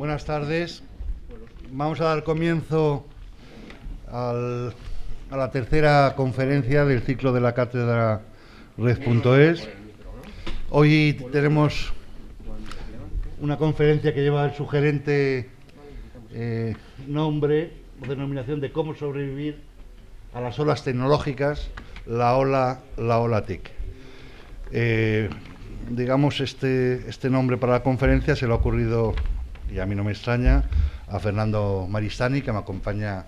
Buenas tardes. Vamos a dar comienzo a la tercera conferencia del ciclo de la cátedra Red.es. Hoy tenemos una conferencia que lleva el sugerente nombre o denominación de cómo sobrevivir a las olas tecnológicas, la ola TIC. Digamos, este nombre para la conferencia se le ha ocurrido, y a mí no me extraña, a Fernando Maristany, que me acompaña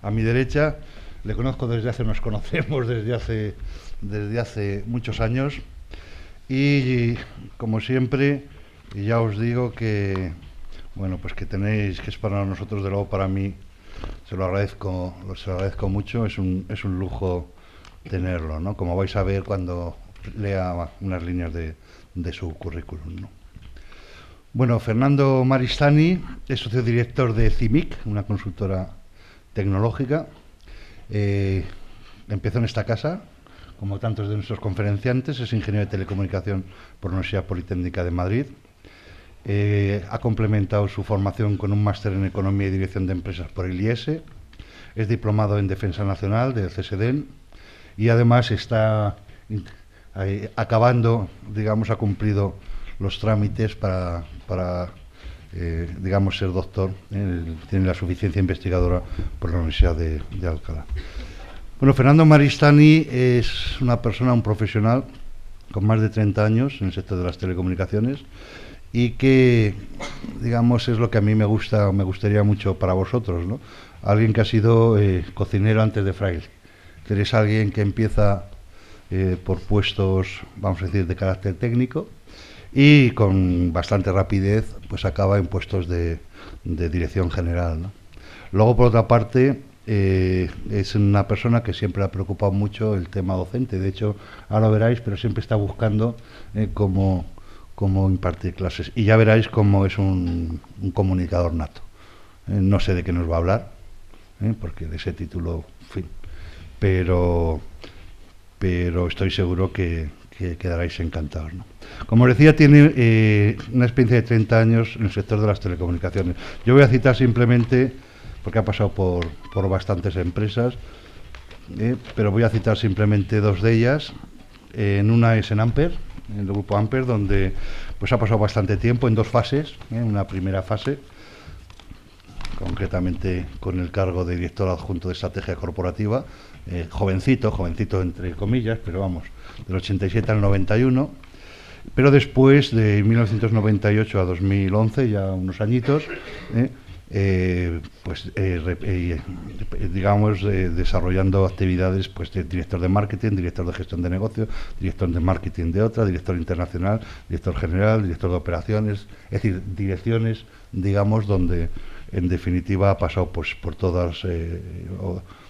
a mi derecha. Nos conocemos desde hace muchos años, y como siempre, ya os digo que, bueno, pues que tenéis, que es para nosotros, de luego para mí, se lo agradezco mucho, es un lujo tenerlo, ¿no? Como vais a ver cuando lea unas líneas de su currículum, ¿no? Bueno, Fernando Maristany es socio director de CIMIC, una consultora tecnológica. Empezó en esta casa, como tantos de nuestros conferenciantes, es ingeniero de telecomunicación por la Universidad Politécnica de Madrid. Ha complementado su formación con un máster en Economía y Dirección de Empresas por el IES. Es diplomado en Defensa Nacional del CSDEN y además está acabando, digamos, ha cumplido los trámites para digamos, ser doctor. Tiene la suficiencia investigadora por la Universidad de Alcalá. Bueno, Fernando Maristany es una persona, un profesional con más de 30 años en el sector de las telecomunicaciones y que, digamos, es lo que a mí me gustaría mucho para vosotros, ¿no? Alguien que ha sido cocinero antes de fraile. Es alguien que empieza por puestos, vamos a decir, de carácter técnico, y con bastante rapidez pues acaba en puestos de dirección general, ¿no? Luego, por otra parte, es una persona que siempre le ha preocupado mucho el tema docente. De hecho, ahora veráis, pero siempre está buscando cómo impartir clases. Y ya veráis cómo es un comunicador nato. No sé de qué nos va a hablar, porque de ese título, en fin. Pero estoy seguro que quedaréis encantados, ¿no? Como os decía, tiene una experiencia de 30 años en el sector de las telecomunicaciones. Yo voy a citar simplemente, porque ha pasado por bastantes empresas, pero voy a citar simplemente dos de ellas. En una es en Amper, en el grupo Amper, donde pues ha pasado bastante tiempo en dos fases. Una primera fase, concretamente con el cargo de director adjunto de estrategia corporativa, jovencito entre comillas, pero vamos, del 87 al 91, pero después de 1998 a 2011, ya unos añitos, digamos, desarrollando actividades pues de director de marketing, director de gestión de negocio, director de marketing de otra, director internacional, director general, director de operaciones, es decir, direcciones, digamos, donde en definitiva ha pasado pues por todas,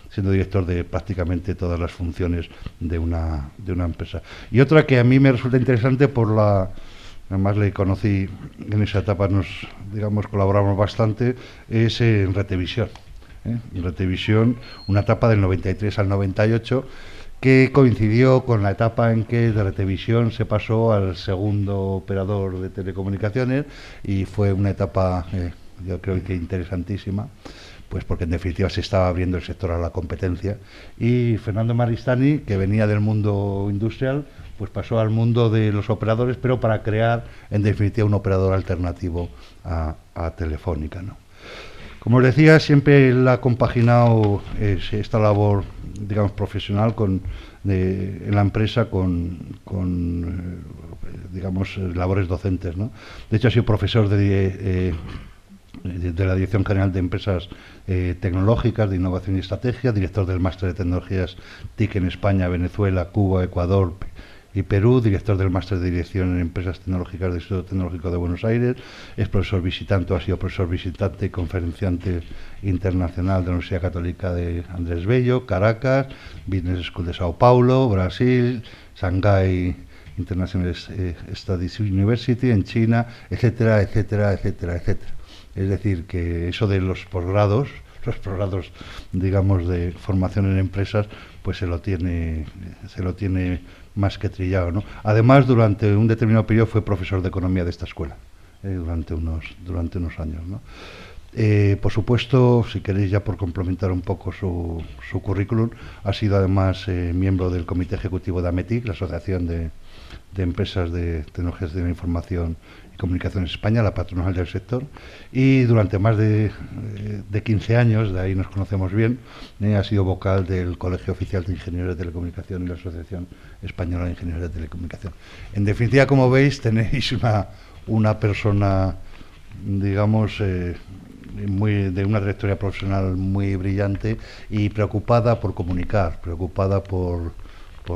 siendo director de prácticamente todas las funciones de una empresa. Y otra que a mí me resulta interesante además le conocí en esa etapa, digamos, colaboramos bastante, es en Retevisión. En Retevisión, una etapa del 93 al 98, que coincidió con la etapa en que de Retevisión se pasó al segundo operador de telecomunicaciones, y fue una etapa, yo creo que interesantísima, pues porque en definitiva se estaba abriendo el sector a la competencia, y Fernando Maristany, que venía del mundo industrial, pues pasó al mundo de los operadores, pero para crear en definitiva un operador alternativo a Telefónica, ¿no? Como os decía, siempre él ha compaginado esta labor, digamos, profesional en la empresa con digamos, labores docentes, ¿no? De hecho, ha sido profesor de la Dirección General de Empresas Tecnológicas, de Innovación y Estrategia, director del Máster de Tecnologías TIC en España, Venezuela, Cuba, Ecuador y Perú, director del Máster de Dirección en Empresas Tecnológicas del Instituto Tecnológico de Buenos Aires, es profesor visitante, ha sido profesor visitante y conferenciante internacional de la Universidad Católica de Andrés Bello, Caracas, Business School de Sao Paulo, Brasil, Shanghai International Studies University en China, etcétera, etcétera, etcétera, etcétera. Es decir, que eso de los posgrados, digamos, de formación en empresas, pues se lo tiene más que trillado, ¿no? Además, durante un determinado periodo fue profesor de economía de esta escuela. durante unos años, ¿no? Por supuesto, si queréis ya por complementar un poco su currículum, ha sido además miembro del Comité Ejecutivo de AMETIC, la Asociación de Empresas de Tecnologías de la Información y Comunicaciones España, la patronal del sector, y durante más de 15 años, de ahí nos conocemos bien, ha sido vocal del Colegio Oficial de Ingenieros de Telecomunicación y la Asociación Española de Ingenieros de Telecomunicación. En definitiva, como veis, tenéis una persona, digamos, de una trayectoria profesional muy brillante y preocupada por comunicar, preocupada por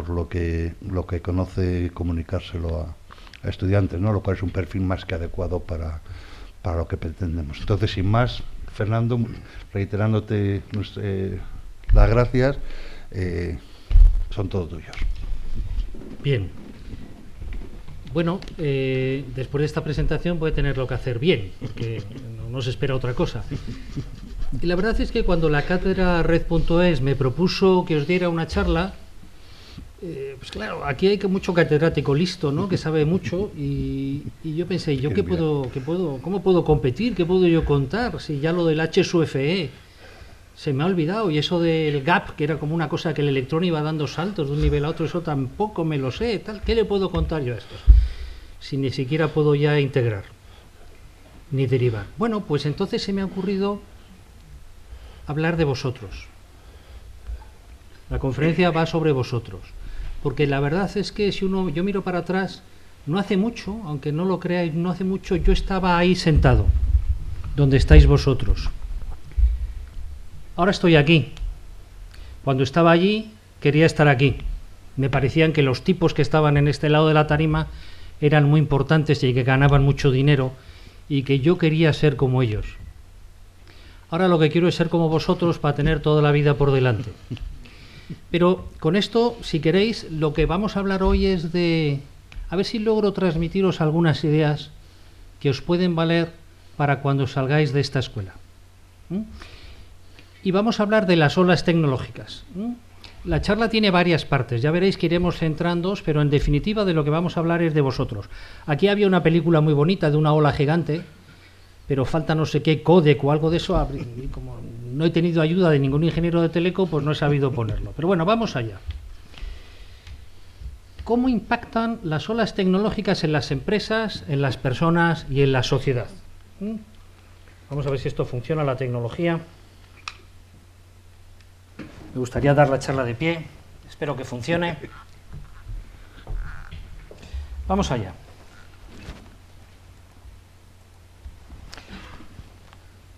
lo que conoce, comunicárselo a estudiantes, ¿no? Lo cual es un perfil más que adecuado para lo que pretendemos. Entonces, sin más, Fernando, reiterándote las gracias, son todos tuyos. Bien. Bueno, después de esta presentación voy a tenerlo que hacer bien, porque no se espera otra cosa. Y la verdad es que cuando la cátedra Red.es me propuso que os diera una charla, pues claro, aquí hay mucho catedrático listo, ¿no?, que sabe mucho, y yo pensé, ¿yo cómo puedo competir? ¿Qué puedo yo contar? Si ya lo del HSUFE se me ha olvidado, y eso del gap, que era como una cosa que el electrón iba dando saltos de un nivel a otro, eso tampoco me lo sé, tal. ¿Qué le puedo contar yo a esto? Si ni siquiera puedo ya integrar, ni derivar. Bueno, pues entonces se me ha ocurrido hablar de vosotros. La conferencia va sobre vosotros, porque la verdad es que si yo miro para atrás, no hace mucho, aunque no lo creáis, no hace mucho, yo estaba ahí sentado, donde estáis vosotros. Ahora estoy aquí. Cuando estaba allí, quería estar aquí. Me parecían que los tipos que estaban en este lado de la tarima eran muy importantes y que ganaban mucho dinero, y que yo quería ser como ellos. Ahora lo que quiero es ser como vosotros para tener toda la vida por delante. Pero con esto, si queréis, lo que vamos a hablar hoy es de... A ver si logro transmitiros algunas ideas que os pueden valer para cuando salgáis de esta escuela. Y vamos a hablar de las olas tecnológicas. La charla tiene varias partes, ya veréis que iremos centrándoos, pero en definitiva de lo que vamos a hablar es de vosotros. Aquí había una película muy bonita de una ola gigante, pero falta no sé qué códec o algo de eso, y como no he tenido ayuda de ningún ingeniero de teleco, pues no he sabido ponerlo. Pero bueno, vamos allá. ¿Cómo impactan las olas tecnológicas en las empresas, en las personas y en la sociedad? Vamos a ver si esto funciona, la tecnología. Me gustaría dar la charla de pie, espero que funcione. Vamos allá.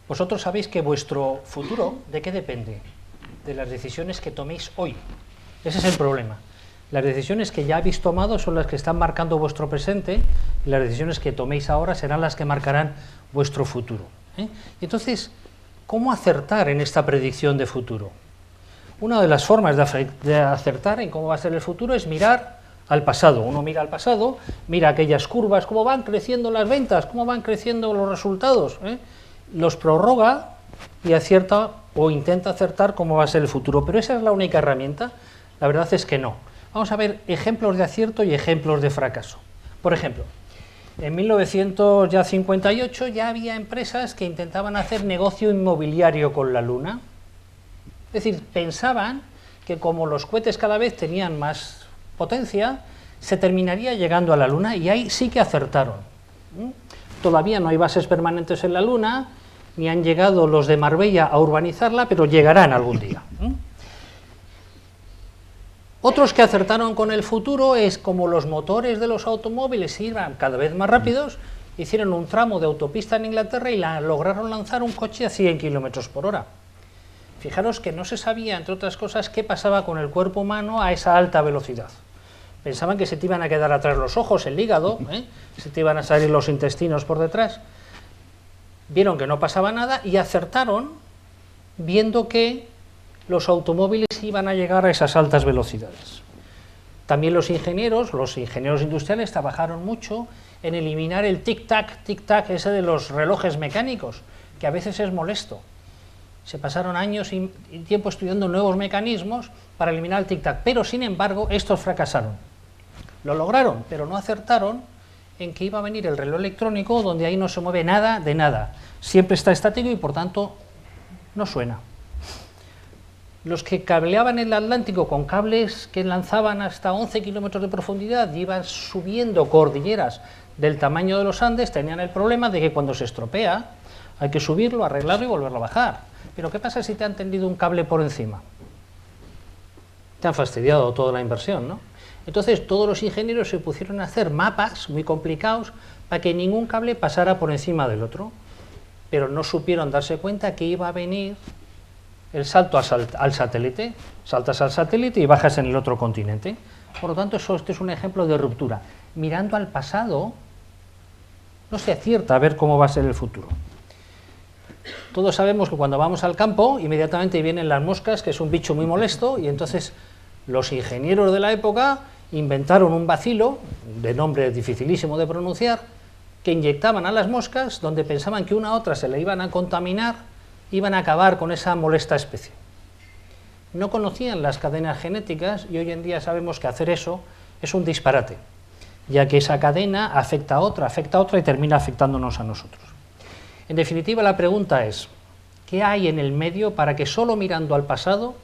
Vosotros sabéis que vuestro futuro, ¿de qué depende? De las decisiones que toméis hoy. Ese es el problema. Las decisiones que ya habéis tomado son las que están marcando vuestro presente, y las decisiones que toméis ahora serán las que marcarán vuestro futuro. Entonces, ¿cómo acertar en esta predicción de futuro? Una de las formas de acertar en cómo va a ser el futuro es mirar al pasado. Uno mira al pasado, mira aquellas curvas, cómo van creciendo las ventas, cómo van creciendo los resultados, los prorroga y acierta o intenta acertar cómo va a ser el futuro. Pero esa es la única herramienta. La verdad es que no. Vamos a ver ejemplos de acierto y ejemplos de fracaso. Por ejemplo, en 1958 ya había empresas que intentaban hacer negocio inmobiliario con la Luna. Es decir, pensaban que como los cohetes cada vez tenían más potencia, se terminaría llegando a la Luna, y ahí sí que acertaron. Todavía no hay bases permanentes en la Luna, ni han llegado los de Marbella a urbanizarla, pero llegarán algún día. Otros que acertaron con el futuro es como los motores de los automóviles iban cada vez más rápidos, hicieron un tramo de autopista en Inglaterra y lograron lanzar un coche a 100 km por hora. Fijaros que no se sabía, entre otras cosas, qué pasaba con el cuerpo humano a esa alta velocidad. Pensaban que se te iban a quedar atrás los ojos, el hígado, se te iban a salir los intestinos por detrás. Vieron que no pasaba nada y acertaron viendo que los automóviles iban a llegar a esas altas velocidades. También los ingenieros industriales trabajaron mucho en eliminar el tic-tac, ese de los relojes mecánicos, que a veces es molesto. Se pasaron años y tiempo estudiando nuevos mecanismos para eliminar el tic-tac, pero sin embargo estos fracasaron. Lo lograron, pero no acertaron en que iba a venir el reloj electrónico, donde ahí no se mueve nada de nada, siempre está estático y por tanto no suena. Los que cableaban el Atlántico con cables que lanzaban hasta 11 kilómetros de profundidad y iban subiendo cordilleras del tamaño de los Andes, tenían el problema de que cuando se estropea hay que subirlo, arreglarlo y volverlo a bajar. Pero ¿qué pasa si te han tendido un cable por encima? Te han fastidiado toda la inversión, ¿no? Entonces todos los ingenieros se pusieron a hacer mapas muy complicados para que ningún cable pasara por encima del otro, pero no supieron darse cuenta que iba a venir el salto al satélite, saltas al satélite y bajas en el otro continente. Por lo tanto, este es un ejemplo de ruptura. Mirando al pasado, no se acierta a ver cómo va a ser el futuro. Todos sabemos que cuando vamos al campo, inmediatamente vienen las moscas, que es un bicho muy molesto, y entonces los ingenieros de la época inventaron un bacilo, de nombre dificilísimo de pronunciar, que inyectaban a las moscas, donde pensaban que una a otra se le iban a contaminar, iban a acabar con esa molesta especie. No conocían las cadenas genéticas y hoy en día sabemos que hacer eso es un disparate, ya que esa cadena afecta a otra y termina afectándonos a nosotros. En definitiva, la pregunta es, ¿qué hay en el medio para que solo mirando al pasado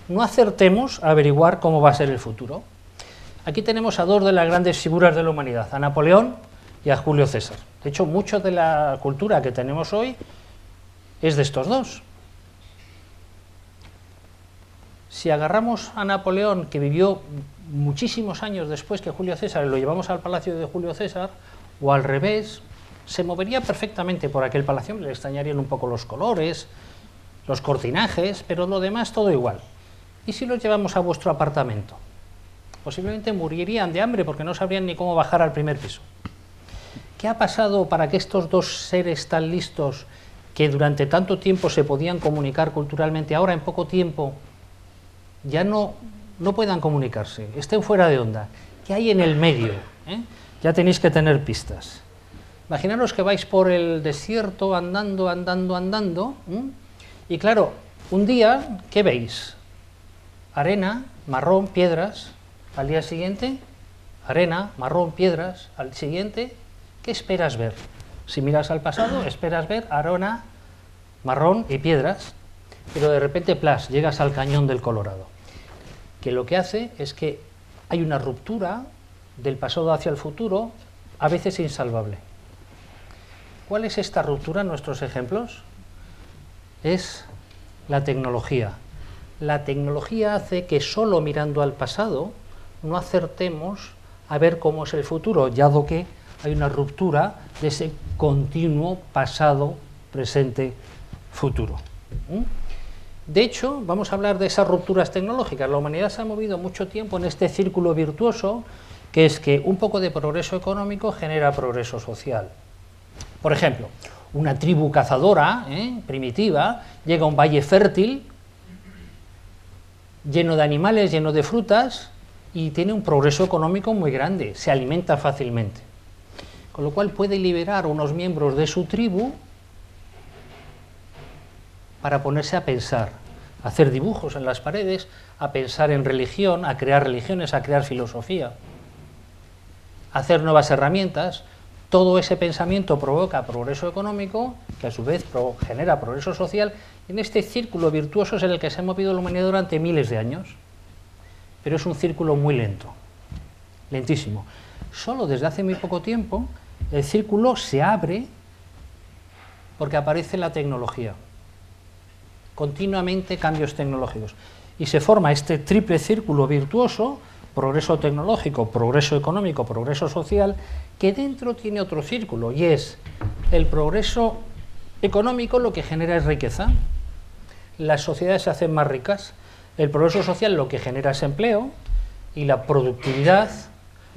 no acertemos a averiguar cómo va a ser el futuro? Aquí tenemos a dos de las grandes figuras de la humanidad, a Napoleón y a Julio César. De hecho, mucho de la cultura que tenemos hoy es de estos dos. Si agarramos a Napoleón, que vivió muchísimos años después que Julio César, y lo llevamos al palacio de Julio César, o al revés, se movería perfectamente por aquel palacio, le extrañarían un poco los colores, los cortinajes, pero lo demás todo igual. ¿Y si los llevamos a vuestro apartamento? Posiblemente morirían de hambre porque no sabrían ni cómo bajar al primer piso. ¿Qué ha pasado para que estos dos seres tan listos, que durante tanto tiempo se podían comunicar culturalmente, ahora en poco tiempo ya no puedan comunicarse, estén fuera de onda? ¿Qué hay en el medio? Ya tenéis que tener pistas. Imaginaros que vais por el desierto andando, y claro, un día, ¿qué veis? Arena, marrón, piedras. Al día siguiente, arena, marrón, piedras. Al siguiente, ¿qué esperas ver? Si miras al pasado, esperas ver arena, marrón y piedras, pero de repente, plas, llegas al cañón del Colorado, que lo que hace es que hay una ruptura del pasado hacia el futuro, a veces insalvable. ¿Cuál es esta ruptura en nuestros ejemplos? Es la tecnología. La tecnología hace que solo mirando al pasado no acertemos a ver cómo es el futuro, dado que hay una ruptura de ese continuo pasado, presente, futuro. De hecho, vamos a hablar de esas rupturas tecnológicas. La humanidad se ha movido mucho tiempo en este círculo virtuoso, que es que un poco de progreso económico genera progreso social. Por ejemplo, una tribu cazadora, primitiva, llega a un valle fértil, lleno de animales, lleno de frutas, y tiene un progreso económico muy grande, se alimenta fácilmente. Con lo cual puede liberar a unos miembros de su tribu para ponerse a pensar, a hacer dibujos en las paredes, a pensar en religión, a crear religiones, a crear filosofía, a hacer nuevas herramientas. Todo ese pensamiento provoca progreso económico, que a su vez genera progreso social, y en este círculo virtuoso es en el que se ha movido la humanidad durante miles de años. Pero es un círculo muy lento, lentísimo. Solo desde hace muy poco tiempo el círculo se abre porque aparece la tecnología. Continuamente cambios tecnológicos. Y se forma este triple círculo virtuoso, progreso tecnológico, progreso económico, progreso social, que dentro tiene otro círculo, y es el progreso económico lo que genera es riqueza. Las sociedades se hacen más ricas. El progreso social lo que genera es empleo y la productividad,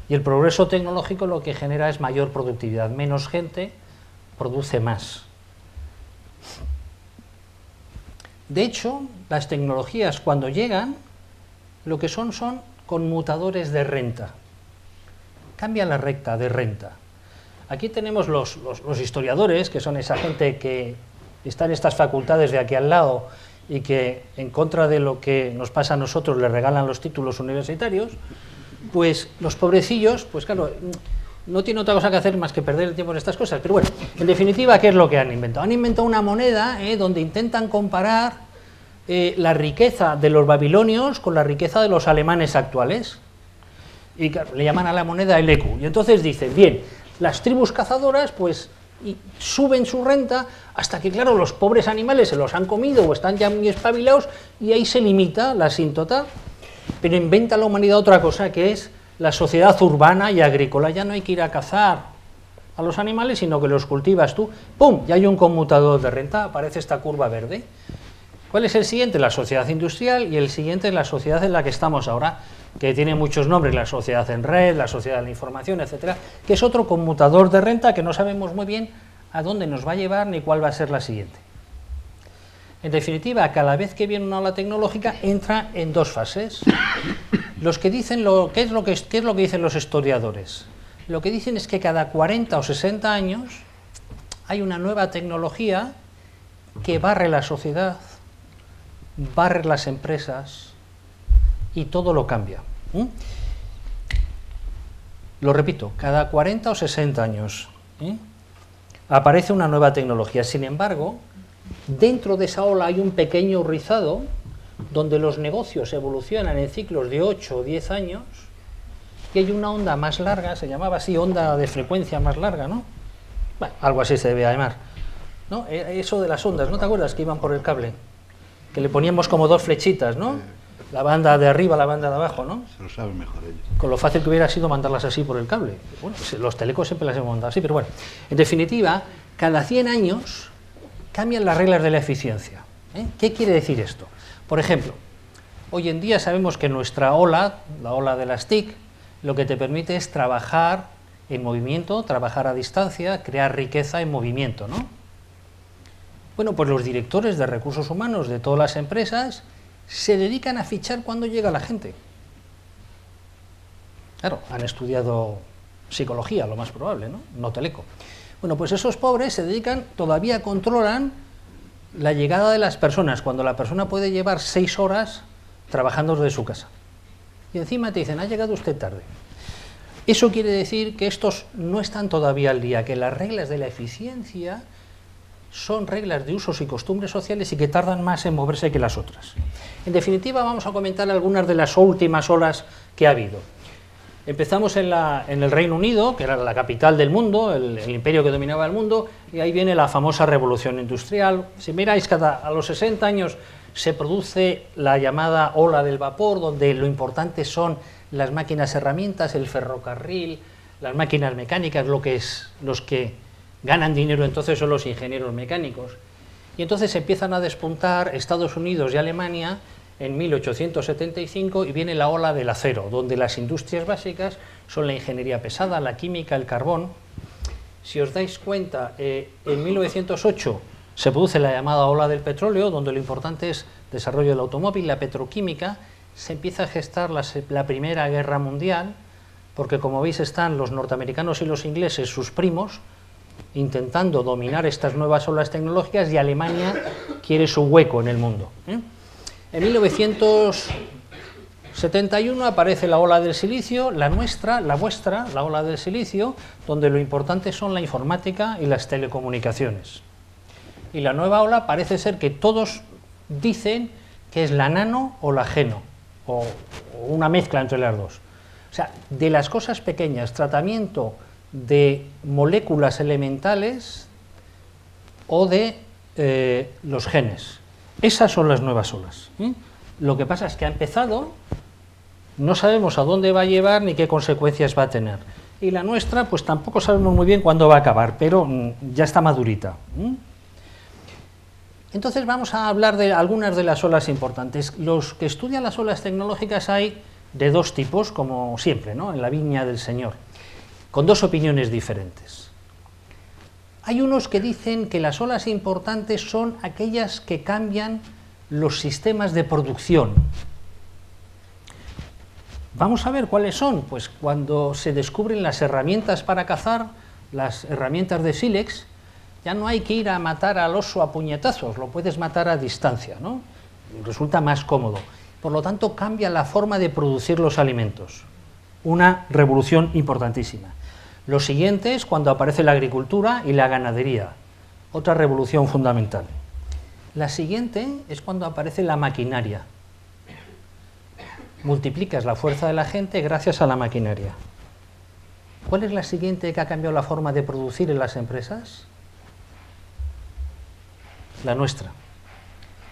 y el progreso tecnológico lo que genera es mayor productividad. Menos gente produce más. De hecho, las tecnologías cuando llegan, lo que son conmutadores de renta. Cambia la recta de renta. Aquí tenemos los historiadores, que son esa gente que está en estas facultades de aquí al lado, y que en contra de lo que nos pasa a nosotros le regalan los títulos universitarios, pues los pobrecillos, pues claro, no tiene otra cosa que hacer más que perder el tiempo en estas cosas. Pero bueno, en definitiva, ¿qué es lo que han inventado? Han inventado una moneda donde intentan comparar la riqueza de los babilonios con la riqueza de los alemanes actuales. Y claro, le llaman a la moneda el ECU. Y entonces dicen, bien, las tribus cazadoras pues suben su renta hasta que, claro, los pobres animales se los han comido o están ya muy espabilados y ahí se limita la asíntota. Pero inventa la humanidad otra cosa, que es la sociedad urbana y agrícola. Ya no hay que ir a cazar a los animales, sino que los cultivas tú. ¡Pum! Ya hay un conmutador de renta, aparece esta curva verde. ¿Cuál es el siguiente? La sociedad industrial, y el siguiente es la sociedad en la que estamos ahora, que tiene muchos nombres, la sociedad en red, la sociedad de la información, etcétera, que es otro conmutador de renta que no sabemos muy bien a dónde nos va a llevar ni cuál va a ser la siguiente. En definitiva, cada vez que viene una ola tecnológica entra en dos fases. Los que dicen ¿qué es lo que dicen los historiadores? Lo que dicen es que cada 40 o 60 años hay una nueva tecnología que barre la sociedad, barre las empresas y todo lo cambia. Lo repito, cada 40 o 60 años aparece una nueva tecnología. Sin embargo, dentro de esa ola hay un pequeño rizado donde los negocios evolucionan en ciclos de 8 o 10 años y hay una onda más larga, se llamaba así, onda de frecuencia más larga, ¿no? Bueno, algo así se debe llamar, ¿no? Eso de las ondas, ¿no te acuerdas que iban por el cable? Que le poníamos como dos flechitas, ¿no? La banda de arriba, la banda de abajo, ¿no? Se lo saben mejor ellos. Con lo fácil que hubiera sido mandarlas así por el cable. Bueno, los telecos siempre las hemos mandado así, pero bueno. En definitiva, cada 100 años cambian las reglas de la eficiencia. ¿Qué quiere decir esto? Por ejemplo, hoy en día sabemos que nuestra ola, la ola de las TIC, lo que te permite es trabajar en movimiento, trabajar a distancia, crear riqueza en movimiento, ¿no? Bueno, pues los directores de recursos humanos de todas las empresas se dedican a fichar cuando llega la gente. Claro, han estudiado psicología, lo más probable, ¿no? No teleco. Bueno, pues esos pobres se dedican, todavía controlan la llegada de las personas, cuando la persona puede llevar 6 horas trabajando desde su casa. Y encima te dicen, ha llegado usted tarde. Eso quiere decir que estos no están todavía al día, que las reglas de la eficiencia son reglas de usos y costumbres sociales y que tardan más en moverse que las otras. En definitiva, vamos a comentar algunas de las últimas olas que ha habido. Empezamos en el Reino Unido, que era la capital del mundo, el imperio que dominaba el mundo, y ahí viene la famosa revolución industrial. Si miráis, a los 60 años se produce la llamada ola del vapor, donde lo importante son las máquinas herramientas, el ferrocarril, las máquinas mecánicas, los que ganan dinero entonces son los ingenieros mecánicos. Y entonces empiezan a despuntar Estados Unidos y Alemania en 1875 y viene la ola del acero, donde las industrias básicas son la ingeniería pesada, la química, el carbón. Si os dais cuenta, en 1908 se produce la llamada ola del petróleo, donde lo importante es el desarrollo del automóvil, la petroquímica. Se empieza a gestar la Primera Guerra Mundial, porque como veis están los norteamericanos y los ingleses, sus primos, intentando dominar estas nuevas olas tecnológicas, y Alemania quiere su hueco en el mundo. En 1971 aparece la ola del silicio, la vuestra, la ola del silicio, donde lo importante son la informática y las telecomunicaciones. Y la nueva ola parece ser que todos dicen que es la nano o la geno, o una mezcla entre las dos. O sea, de las cosas pequeñas, tratamiento de moléculas elementales o de los genes. Esas son las nuevas olas. Lo que pasa es que ha empezado, no sabemos a dónde va a llevar ni qué consecuencias va a tener. Y la nuestra, pues tampoco sabemos muy bien cuándo va a acabar, pero ya está madurita. Entonces vamos a hablar de algunas de las olas importantes. Los que estudian las olas tecnológicas hay de dos tipos, como siempre, ¿no? En la viña del Señor, con dos opiniones diferentes. Hay unos que dicen que las olas importantes son aquellas que cambian los sistemas de producción. Vamos a ver cuáles son. Pues cuando se descubren las herramientas para cazar, las herramientas de sílex, ya no hay que ir a matar al oso a puñetazos, lo puedes matar a distancia, ¿no? Resulta más cómodo. Por lo tanto, cambia la forma de producir los alimentos. Una revolución importantísima. Lo siguiente es cuando aparece la agricultura y la ganadería, otra revolución fundamental. La siguiente es cuando aparece la maquinaria. Multiplicas la fuerza de la gente gracias a la maquinaria. ¿Cuál es la siguiente que ha cambiado la forma de producir en las empresas? La nuestra,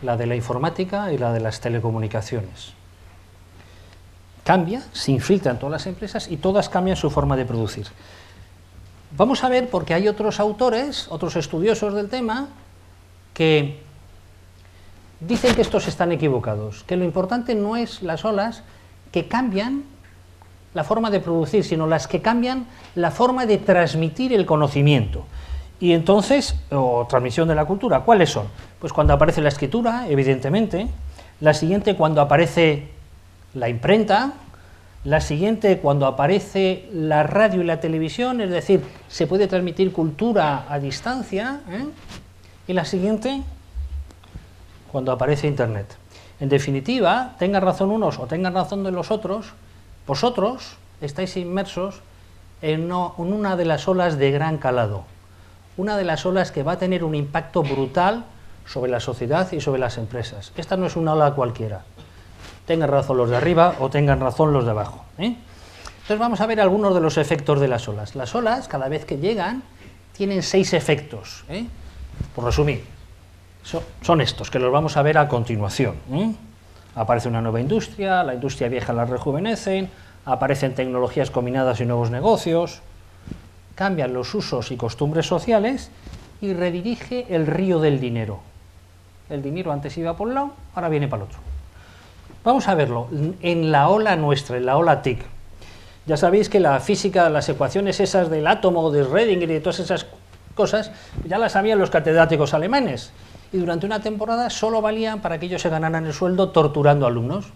la de la informática y la de las telecomunicaciones. Cambia, se infiltra en todas las empresas y todas cambian su forma de producir. Vamos a ver, porque hay otros autores, otros estudiosos del tema, que dicen que estos están equivocados, que lo importante no es las olas que cambian la forma de producir, sino las que cambian la forma de transmitir el conocimiento. Y entonces, o transmisión de la cultura, ¿cuáles son? Pues cuando aparece la escritura, evidentemente, la siguiente cuando aparece la imprenta, la siguiente cuando aparece la radio y la televisión, es decir, se puede transmitir cultura a distancia, y la siguiente cuando aparece Internet. En definitiva, tengan razón unos o tengan razón de los otros, vosotros estáis inmersos en una de las olas de gran calado, una de las olas que va a tener un impacto brutal sobre la sociedad y sobre las empresas. Esta no es una ola cualquiera. Tengan razón los de arriba o tengan razón los de abajo. Entonces vamos a ver algunos de los efectos de las olas. Las olas, cada vez que llegan, tienen 6 efectos. Por resumir, son estos, que los vamos a ver a continuación. Aparece una nueva industria, la industria vieja la rejuvenecen, aparecen tecnologías combinadas y nuevos negocios, cambian los usos y costumbres sociales y redirige el río del dinero. El dinero antes iba por un lado, ahora viene para el otro. Vamos a verlo en la ola nuestra, en la ola TIC. Ya sabéis que la física, las ecuaciones esas del átomo, de Schrödinger y de todas esas cosas, ya las sabían los catedráticos alemanes. Y durante una temporada solo valían para que ellos se ganaran el sueldo torturando alumnos.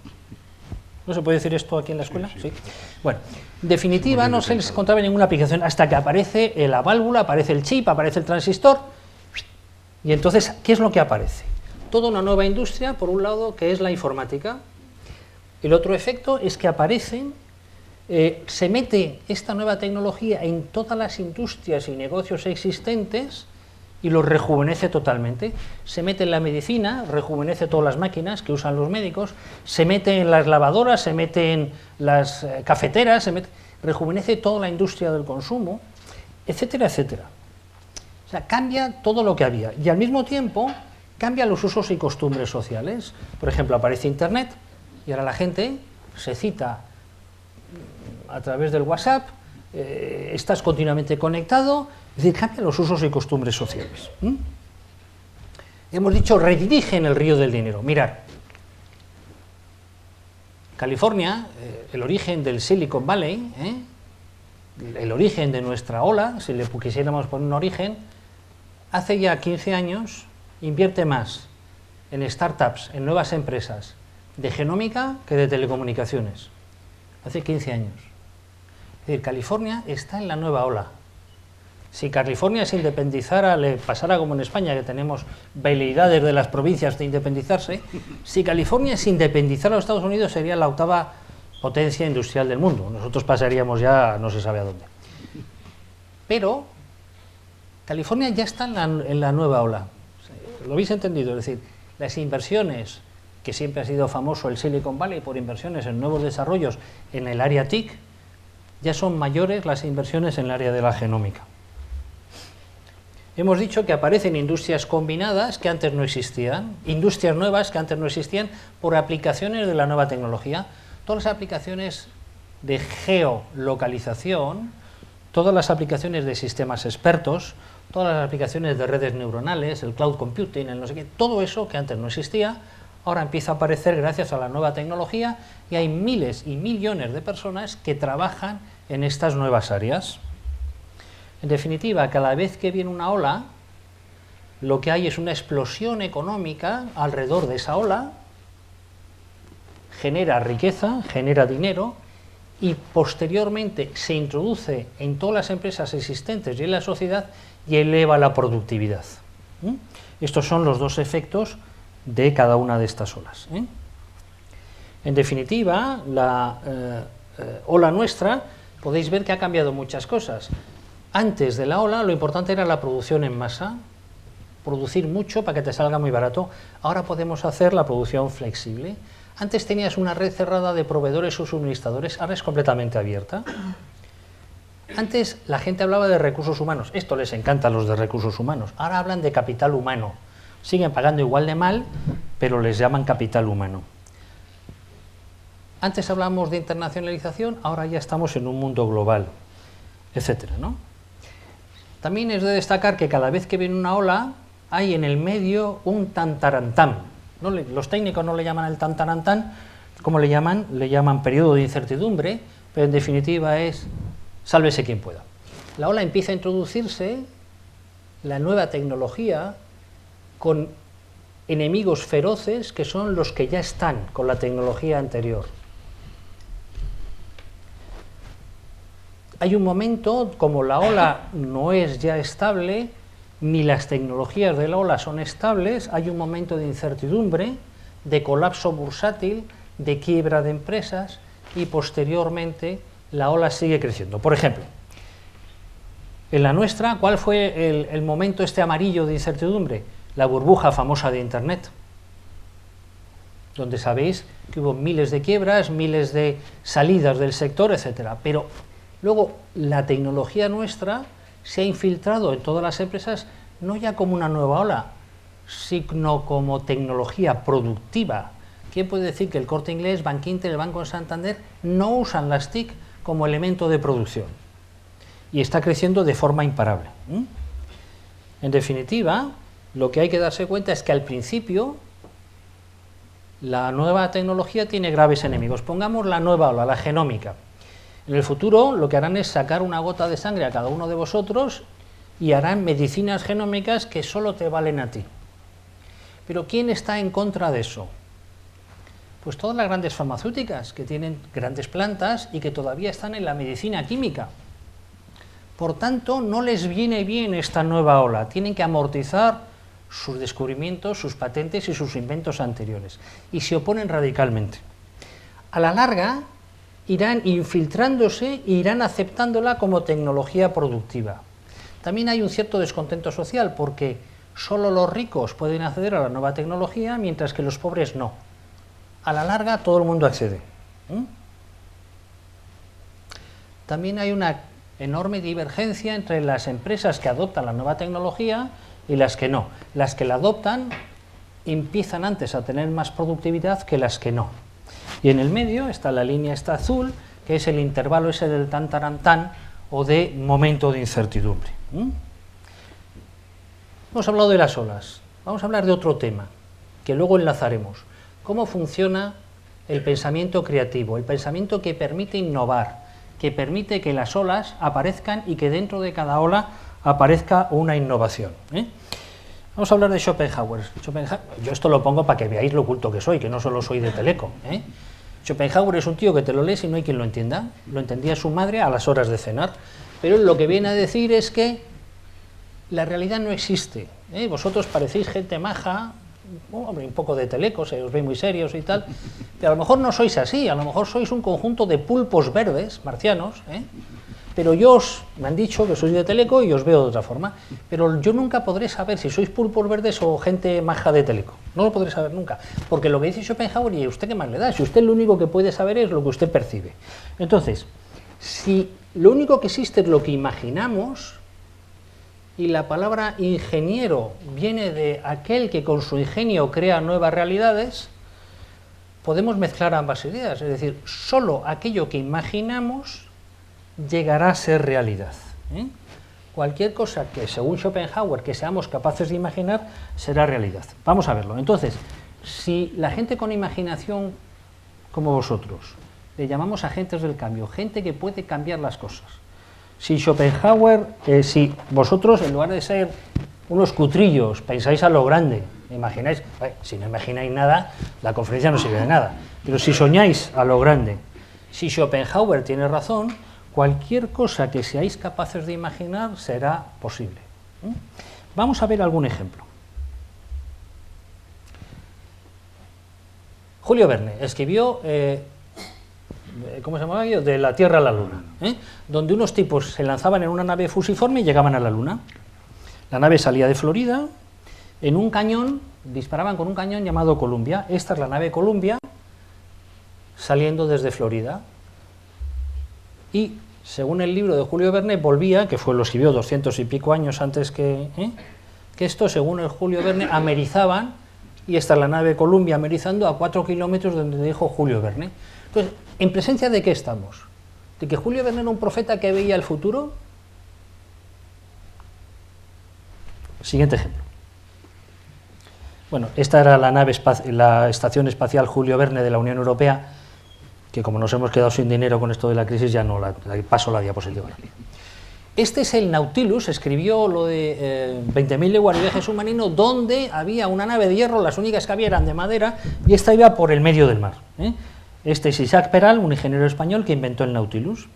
¿No se puede decir esto aquí en la escuela? Sí. Bueno, en definitiva no se les encontraba ninguna aplicación hasta que aparece la válvula, aparece el chip, aparece el transistor. Y entonces, ¿qué es lo que aparece? Toda una nueva industria, por un lado, que es la informática. El otro efecto es que se mete esta nueva tecnología en todas las industrias y negocios existentes y los rejuvenece totalmente. Se mete en la medicina, rejuvenece todas las máquinas que usan los médicos, se mete en las lavadoras, se mete en las cafeteras, rejuvenece toda la industria del consumo, etcétera, etcétera. O sea, cambia todo lo que había y al mismo tiempo cambia los usos y costumbres sociales. Por ejemplo, aparece Internet y ahora la gente se cita a través del WhatsApp, estás continuamente conectado, es decir, cambia los usos y costumbres sociales. Hemos dicho, redirigen el río del dinero. Mirad, California, el origen del Silicon Valley, el origen de nuestra ola, si le quisiéramos poner un origen, hace ya 15 años invierte más en startups, en nuevas empresas de genómica que de telecomunicaciones. Hace 15 años. Es decir, California está en la nueva ola. Si California se independizara, le pasara como en España, que tenemos veleidades de las provincias de independizarse, si California se independizara de los Estados Unidos sería la 8ª potencia industrial del mundo. Nosotros pasaríamos ya no se sabe a dónde. Pero California ya está en la nueva ola. ¿Lo habéis entendido? Es decir, las inversiones, que siempre ha sido famoso el Silicon Valley por inversiones en nuevos desarrollos en el área TIC, ya son mayores las inversiones en el área de la genómica. Hemos dicho que aparecen industrias combinadas que antes no existían, industrias nuevas que antes no existían por aplicaciones de la nueva tecnología. Todas las aplicaciones de geolocalización, todas las aplicaciones de sistemas expertos, todas las aplicaciones de redes neuronales, el cloud computing, el no sé qué, todo eso que antes no existía, ahora empieza a aparecer gracias a la nueva tecnología y hay miles y millones de personas que trabajan en estas nuevas áreas. En definitiva, cada vez que viene una ola, lo que hay es una explosión económica alrededor de esa ola, genera riqueza, genera dinero y posteriormente se introduce en todas las empresas existentes y en la sociedad y eleva la productividad. Estos son los dos efectos de cada una de estas olas. En definitiva, la ola nuestra podéis ver que ha cambiado muchas cosas. Antes de la ola lo importante era la producción en masa, producir mucho para que te salga muy barato. Ahora podemos hacer la producción flexible. Antes tenías una red cerrada de proveedores o suministradores, ahora es completamente abierta. Antes la gente hablaba de recursos humanos, esto les encanta a los de recursos humanos, ahora hablan de capital humano. Siguen pagando igual de mal, pero les llaman capital humano. Antes hablábamos de internacionalización, ahora ya estamos en un mundo global, etcétera, ¿no? También es de destacar que cada vez que viene una ola, hay en el medio un tantarantán. Los técnicos no le llaman el tantarantán, ¿cómo le llaman? Le llaman periodo de incertidumbre, pero en definitiva es sálvese quien pueda. La ola empieza a introducirse, la nueva tecnología, con enemigos feroces que son los que ya están con la tecnología anterior. Hay un momento, como la ola no es ya estable, ni las tecnologías de la ola son estables, hay un momento de incertidumbre, de colapso bursátil, de quiebra de empresas, y posteriormente la ola sigue creciendo. Por ejemplo, en la nuestra, ¿cuál fue el momento este amarillo de incertidumbre? La burbuja famosa de Internet, donde sabéis que hubo miles de quiebras, miles de salidas del sector, etcétera. Pero luego la tecnología nuestra se ha infiltrado en todas las empresas, no ya como una nueva ola, sino como tecnología productiva. ¿Quién puede decir que el Corte Inglés, Bankinter, el Banco de Santander no usan las TIC como elemento de producción? Y está creciendo de forma imparable. En definitiva, lo que hay que darse cuenta es que al principio la nueva tecnología tiene graves enemigos. Pongamos la nueva ola, la genómica. En el futuro lo que harán es sacar una gota de sangre a cada uno de vosotros y harán medicinas genómicas que solo te valen a ti. Pero ¿quién está en contra de eso? Pues todas las grandes farmacéuticas que tienen grandes plantas y que todavía están en la medicina química. Por tanto, no les viene bien esta nueva ola, tienen que amortizar sus descubrimientos, sus patentes y sus inventos anteriores, y se oponen radicalmente. A la larga, irán infiltrándose e irán aceptándola como tecnología productiva. También hay un cierto descontento social, porque solo los ricos pueden acceder a la nueva tecnología, mientras que los pobres no. A la larga, todo el mundo accede. También hay una enorme divergencia entre las empresas que adoptan la nueva tecnología y las que no. Las que la adoptan empiezan antes a tener más productividad que las que no. Y en el medio está la línea esta azul, que es el intervalo ese del tantarantán o de momento de incertidumbre. Hemos hablado de las olas, vamos a hablar de otro tema, que luego enlazaremos. ¿Cómo funciona el pensamiento creativo? El pensamiento que permite innovar, que permite que las olas aparezcan y que dentro de cada ola aparezca una innovación. Vamos a hablar de Schopenhauer. Yo esto lo pongo para que veáis lo culto que soy, que no solo soy de Teleco. Schopenhauer es un tío que te lo lees y no hay quien lo entienda. Lo entendía su madre a las horas de cenar. Pero lo que viene a decir es que la realidad no existe. Vosotros parecéis gente maja, un poco de Teleco, se os ve muy serios y tal, pero a lo mejor no sois así, a lo mejor sois un conjunto de pulpos verdes, marcianos, pero me han dicho que sois de Teleco y os veo de otra forma, pero yo nunca podré saber si sois pulpos verdes o gente maja de Teleco, no lo podré saber nunca, porque lo que dice Schopenhauer, ¿y a usted qué más le da? Si usted lo único que puede saber es lo que usted percibe. Entonces, si lo único que existe es lo que imaginamos, y la palabra ingeniero viene de aquel que con su ingenio crea nuevas realidades, podemos mezclar ambas ideas, es decir, solo aquello que imaginamos llegará a ser realidad. Cualquier cosa que, según Schopenhauer, que seamos capaces de imaginar, será realidad. Vamos a verlo. Entonces, si la gente con imaginación como vosotros, le llamamos agentes del cambio, gente que puede cambiar las cosas. Si Schopenhauer, si vosotros, en lugar de ser unos cutrillos, pensáis a lo grande, imagináis, si no imagináis nada, la conferencia no sirve de nada, pero si soñáis a lo grande, si Schopenhauer tiene razón, cualquier cosa que seáis capaces de imaginar será posible. Vamos a ver algún ejemplo. Julio Verne escribió ¿cómo se llamaba aquello? De la Tierra a la Luna, donde unos tipos se lanzaban en una nave fusiforme y llegaban a la Luna. La nave salía de Florida, en un cañón, disparaban con un cañón llamado Columbia. Esta es la nave Columbia, saliendo desde Florida. Y, según el libro de Julio Verne, volvía, que lo escribió 200 y pico años antes que esto, según el Julio Verne, amerizaban, y esta es la nave Columbia amerizando a 4 kilómetros de donde dijo Julio Verne. Entonces, ¿en presencia de qué estamos? ¿De que Julio Verne era un profeta que veía el futuro? Siguiente ejemplo. Bueno, esta era la Estación Espacial Julio Verne de la Unión Europea, que como nos hemos quedado sin dinero con esto de la crisis, ya no paso la diapositiva. Este es el Nautilus, escribió lo de 20.000 leguas de viaje submarino, donde había una nave de hierro, las únicas que había eran de madera, y esta iba por el medio del mar. Este es Isaac Peral, un ingeniero español que inventó el Nautilus.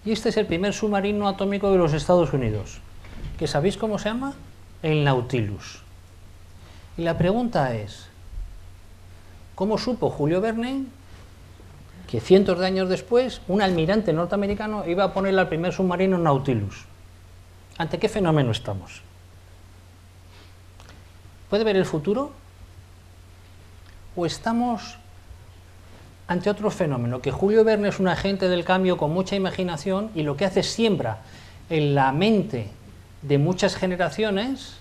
Y este es el primer submarino atómico de los Estados Unidos, que ¿sabéis cómo se llama? El Nautilus. Y la pregunta es, ¿cómo supo Julio Verne que cientos de años después un almirante norteamericano iba a ponerle al primer submarino Nautilus? ¿Ante qué fenómeno estamos? ¿Puede ver el futuro? ¿O estamos ante otro fenómeno? Que Julio Verne es un agente del cambio con mucha imaginación y lo que hace es siembra en la mente de muchas generaciones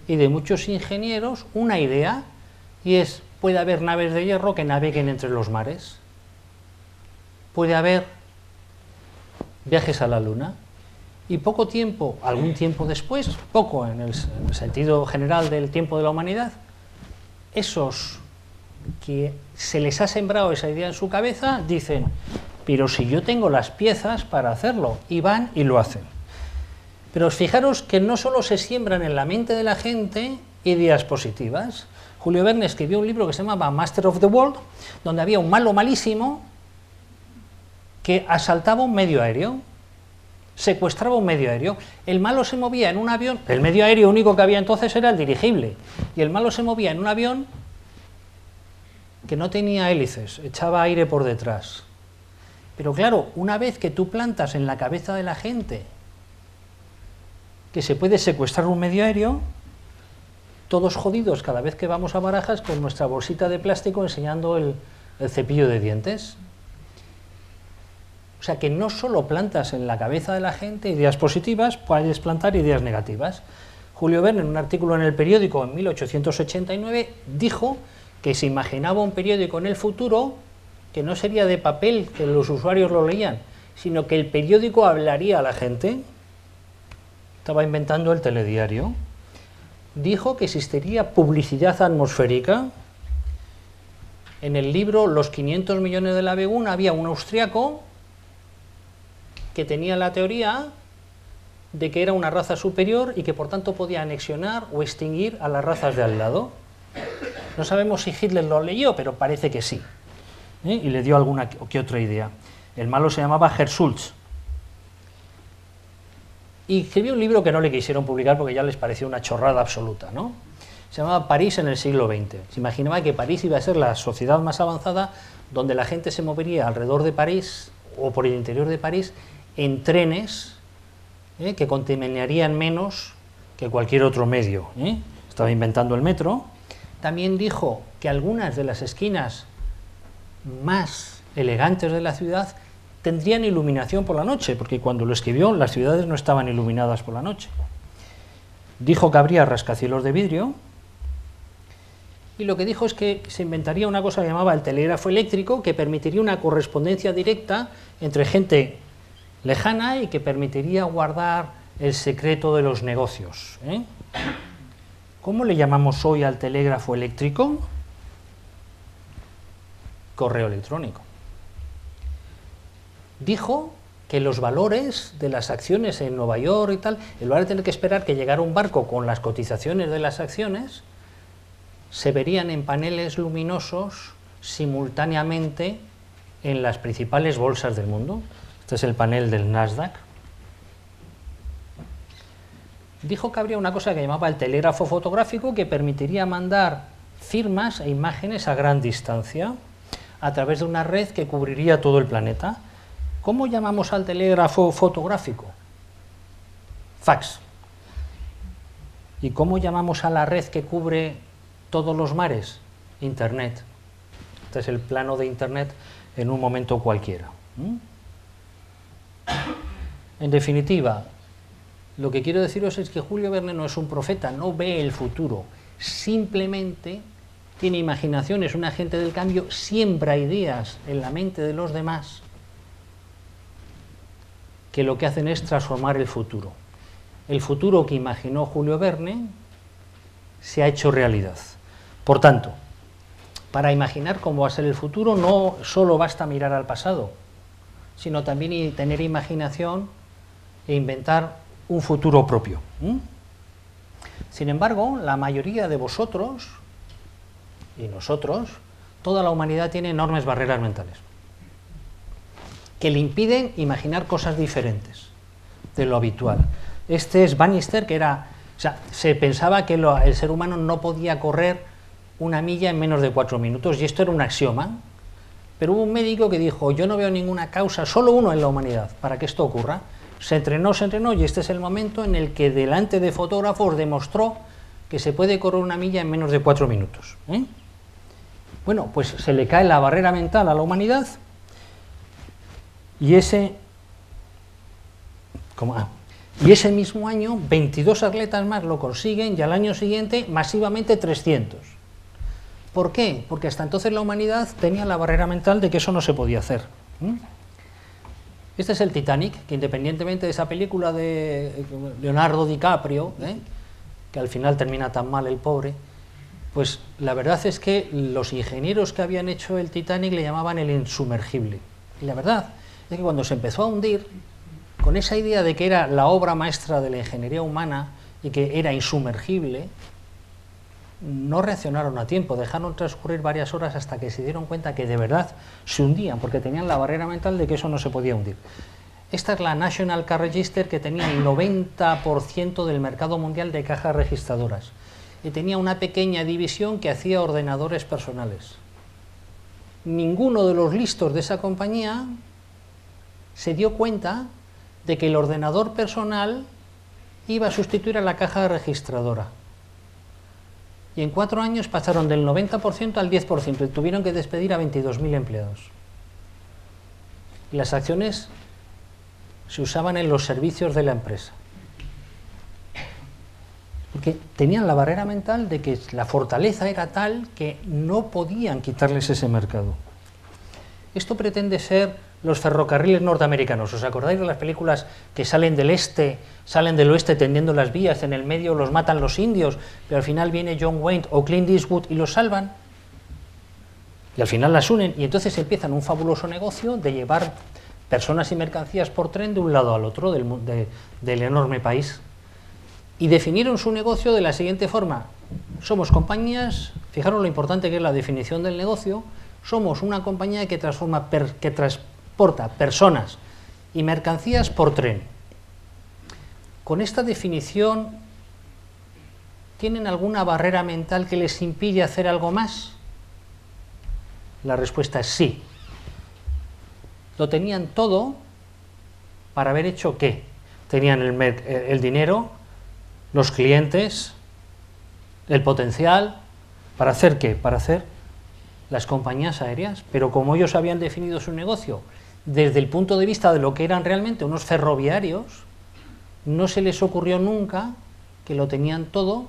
y de muchos ingenieros una idea, y es, puede haber naves de hierro que naveguen entre los mares. Puede haber viajes a la Luna, y poco tiempo, algún tiempo después, poco en el sentido general del tiempo de la humanidad, esos que se les ha sembrado esa idea en su cabeza dicen, pero si yo tengo las piezas para hacerlo, y van y lo hacen. Pero fijaros que no solo se siembran en la mente de la gente ideas positivas. Julio Verne escribió un libro que se llamaba Master of the World, donde había un malo malísimo que asaltaba un medio aéreo, secuestraba un medio aéreo. El malo se movía en un avión, el medio aéreo único que había entonces era el dirigible, y el malo se movía en un avión que no tenía hélices, echaba aire por detrás. Pero claro, una vez que tú plantas en la cabeza de la gente que se puede secuestrar un medio aéreo, todos jodidos cada vez que vamos a Barajas con nuestra bolsita de plástico enseñando el cepillo de dientes. O sea que no solo plantas en la cabeza de la gente ideas positivas, puedes plantar ideas negativas. Julio Verne, en un artículo en el periódico en 1889, dijo que se imaginaba un periódico en el futuro que no sería de papel, que los usuarios lo leían, sino que el periódico hablaría a la gente. Estaba inventando el telediario. Dijo que existiría publicidad atmosférica. En el libro Los 500 millones de la Beguna había un austriaco que tenía la teoría de que era una raza superior y que por tanto podía anexionar o extinguir a las razas de al lado. No sabemos si Hitler lo leyó, pero parece que sí, y le dio alguna que otra idea. El malo se llamaba Herr Schultz. Y escribió un libro que no le quisieron publicar porque ya les pareció una chorrada absoluta, ¿no? Se llamaba París en el siglo XX. Se imaginaba que París iba a ser la sociedad más avanzada, donde la gente se movería alrededor de París o por el interior de París en trenes que contaminarían menos que cualquier otro medio. Estaba inventando el metro. También dijo que algunas de las esquinas más elegantes de la ciudad tendrían iluminación por la noche, porque cuando lo escribió las ciudades no estaban iluminadas por la noche. Dijo que habría rascacielos de vidrio, y lo que dijo es que se inventaría una cosa que llamaba el telégrafo eléctrico, que permitiría una correspondencia directa entre gente lejana y que permitiría guardar el secreto de los negocios. ¿Cómo le llamamos hoy al telégrafo eléctrico? Correo electrónico. Dijo que los valores de las acciones en Nueva York y tal, en lugar de tener que esperar que llegara un barco con las cotizaciones de las acciones, se verían en paneles luminosos simultáneamente en las principales bolsas del mundo. Este es el panel del Nasdaq. Dijo que habría una cosa que llamaba el telégrafo fotográfico, que permitiría mandar firmas e imágenes a gran distancia. a través de una red que cubriría todo el planeta. ¿Cómo llamamos al telégrafo fotográfico? Fax. ¿Y cómo llamamos a la red que cubre todos los mares? Internet. Este es el plano de Internet en un momento cualquiera. En definitiva, lo que quiero deciros es que Julio Verne no es un profeta, no ve el futuro, simplemente tiene imaginación, es un agente del cambio, siembra ideas en la mente de los demás que lo que hacen es transformar el futuro. El futuro que imaginó Julio Verne se ha hecho realidad. Por tanto, para imaginar cómo va a ser el futuro no solo basta mirar al pasado, sino también tener imaginación e inventar un futuro propio. Sin embargo, la mayoría de vosotros y nosotros, toda la humanidad tiene enormes barreras mentales que le impiden imaginar cosas diferentes de lo habitual. Este es Bannister, que se pensaba que el ser humano no podía correr una milla en menos de 4 minutos, y esto era un axioma, pero hubo un médico que dijo, yo no veo ninguna causa, solo uno en la humanidad, para que esto ocurra. Se entrenó, y este es el momento en el que delante de fotógrafos demostró que se puede correr una milla en menos de 4 minutos. Bueno, pues se le cae la barrera mental a la humanidad, y ese mismo año 22 atletas más lo consiguen, y al año siguiente masivamente 300. ¿Por qué? Porque hasta entonces la humanidad tenía la barrera mental de que eso no se podía hacer. Este es el Titanic, que independientemente de esa película de Leonardo DiCaprio, que al final termina tan mal el pobre, pues la verdad es que los ingenieros que habían hecho el Titanic le llamaban el insumergible. Y la verdad es que cuando se empezó a hundir, con esa idea de que era la obra maestra de la ingeniería humana y que era insumergible, no reaccionaron a tiempo, dejaron transcurrir varias horas hasta que se dieron cuenta que de verdad se hundían, porque tenían la barrera mental de que eso no se podía hundir. Esta es la National Car Register, que tenía el 90% del mercado mundial de cajas registradoras, y tenía una pequeña división que hacía ordenadores personales. Ninguno de los listos de esa compañía se dio cuenta de que el ordenador personal iba a sustituir a la caja registradora. Y en 4 años pasaron del 90% al 10%, y tuvieron que despedir a 22.000 empleados. Y las acciones se usaban en los servicios de la empresa. Porque tenían la barrera mental de que la fortaleza era tal que no podían quitarles ese mercado. Esto pretende ser los ferrocarriles norteamericanos. ¿Os acordáis de las películas que salen del oeste tendiendo las vías, en el medio los matan los indios, pero al final viene John Wayne o Clint Eastwood y los salvan? Y al final las unen, y entonces empiezan un fabuloso negocio de llevar personas y mercancías por tren de un lado al otro del enorme país. Y definieron su negocio de la siguiente forma: somos compañías, fijaros lo importante que es la definición del negocio, somos una compañía que transporta personas y mercancías por tren. Con esta definición, ¿tienen alguna barrera mental que les impide hacer algo más? La respuesta es sí. Lo tenían todo para haber hecho ¿qué? Tenían el dinero, los clientes, el potencial, ¿para hacer qué? Para hacer las compañías aéreas, pero como ellos habían definido su negocio desde el punto de vista de lo que eran realmente unos ferroviarios, no se les ocurrió nunca que lo tenían todo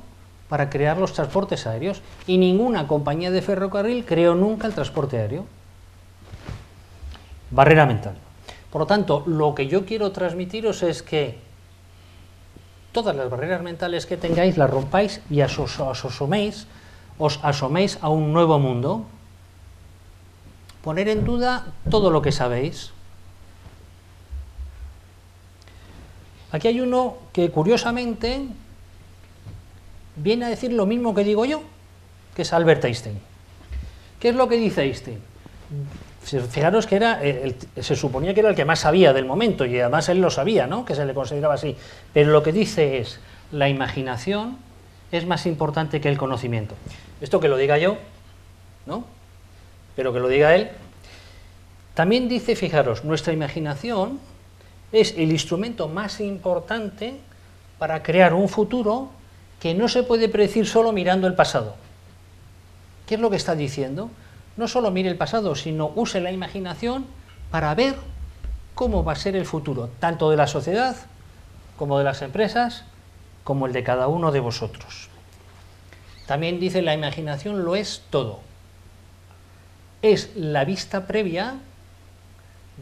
para crear los transportes aéreos, y ninguna compañía de ferrocarril creó nunca el transporte aéreo. Barrera mental. Por lo tanto, lo que yo quiero transmitiros es que todas las barreras mentales que tengáis las rompáis y os asoméis a un nuevo mundo. Poner en duda todo lo que sabéis. Aquí hay uno que curiosamente viene a decir lo mismo que digo yo, que es Albert Einstein. ¿Qué es lo que dice Einstein? Fijaros que se suponía que era el que más sabía del momento, y además él lo sabía, ¿no? Que se le consideraba así. Pero lo que dice es: la imaginación es más importante que el conocimiento. Esto que lo diga yo, ¿no? pero que lo diga él. También dice, fijaros, nuestra imaginación es el instrumento más importante para crear un futuro que no se puede predecir solo mirando el pasado. ¿Qué es lo que está diciendo? No solo mire el pasado, sino use la imaginación para ver cómo va a ser el futuro, tanto de la sociedad, como de las empresas, como el de cada uno de vosotros. También dice, la imaginación lo es todo. Es la vista previa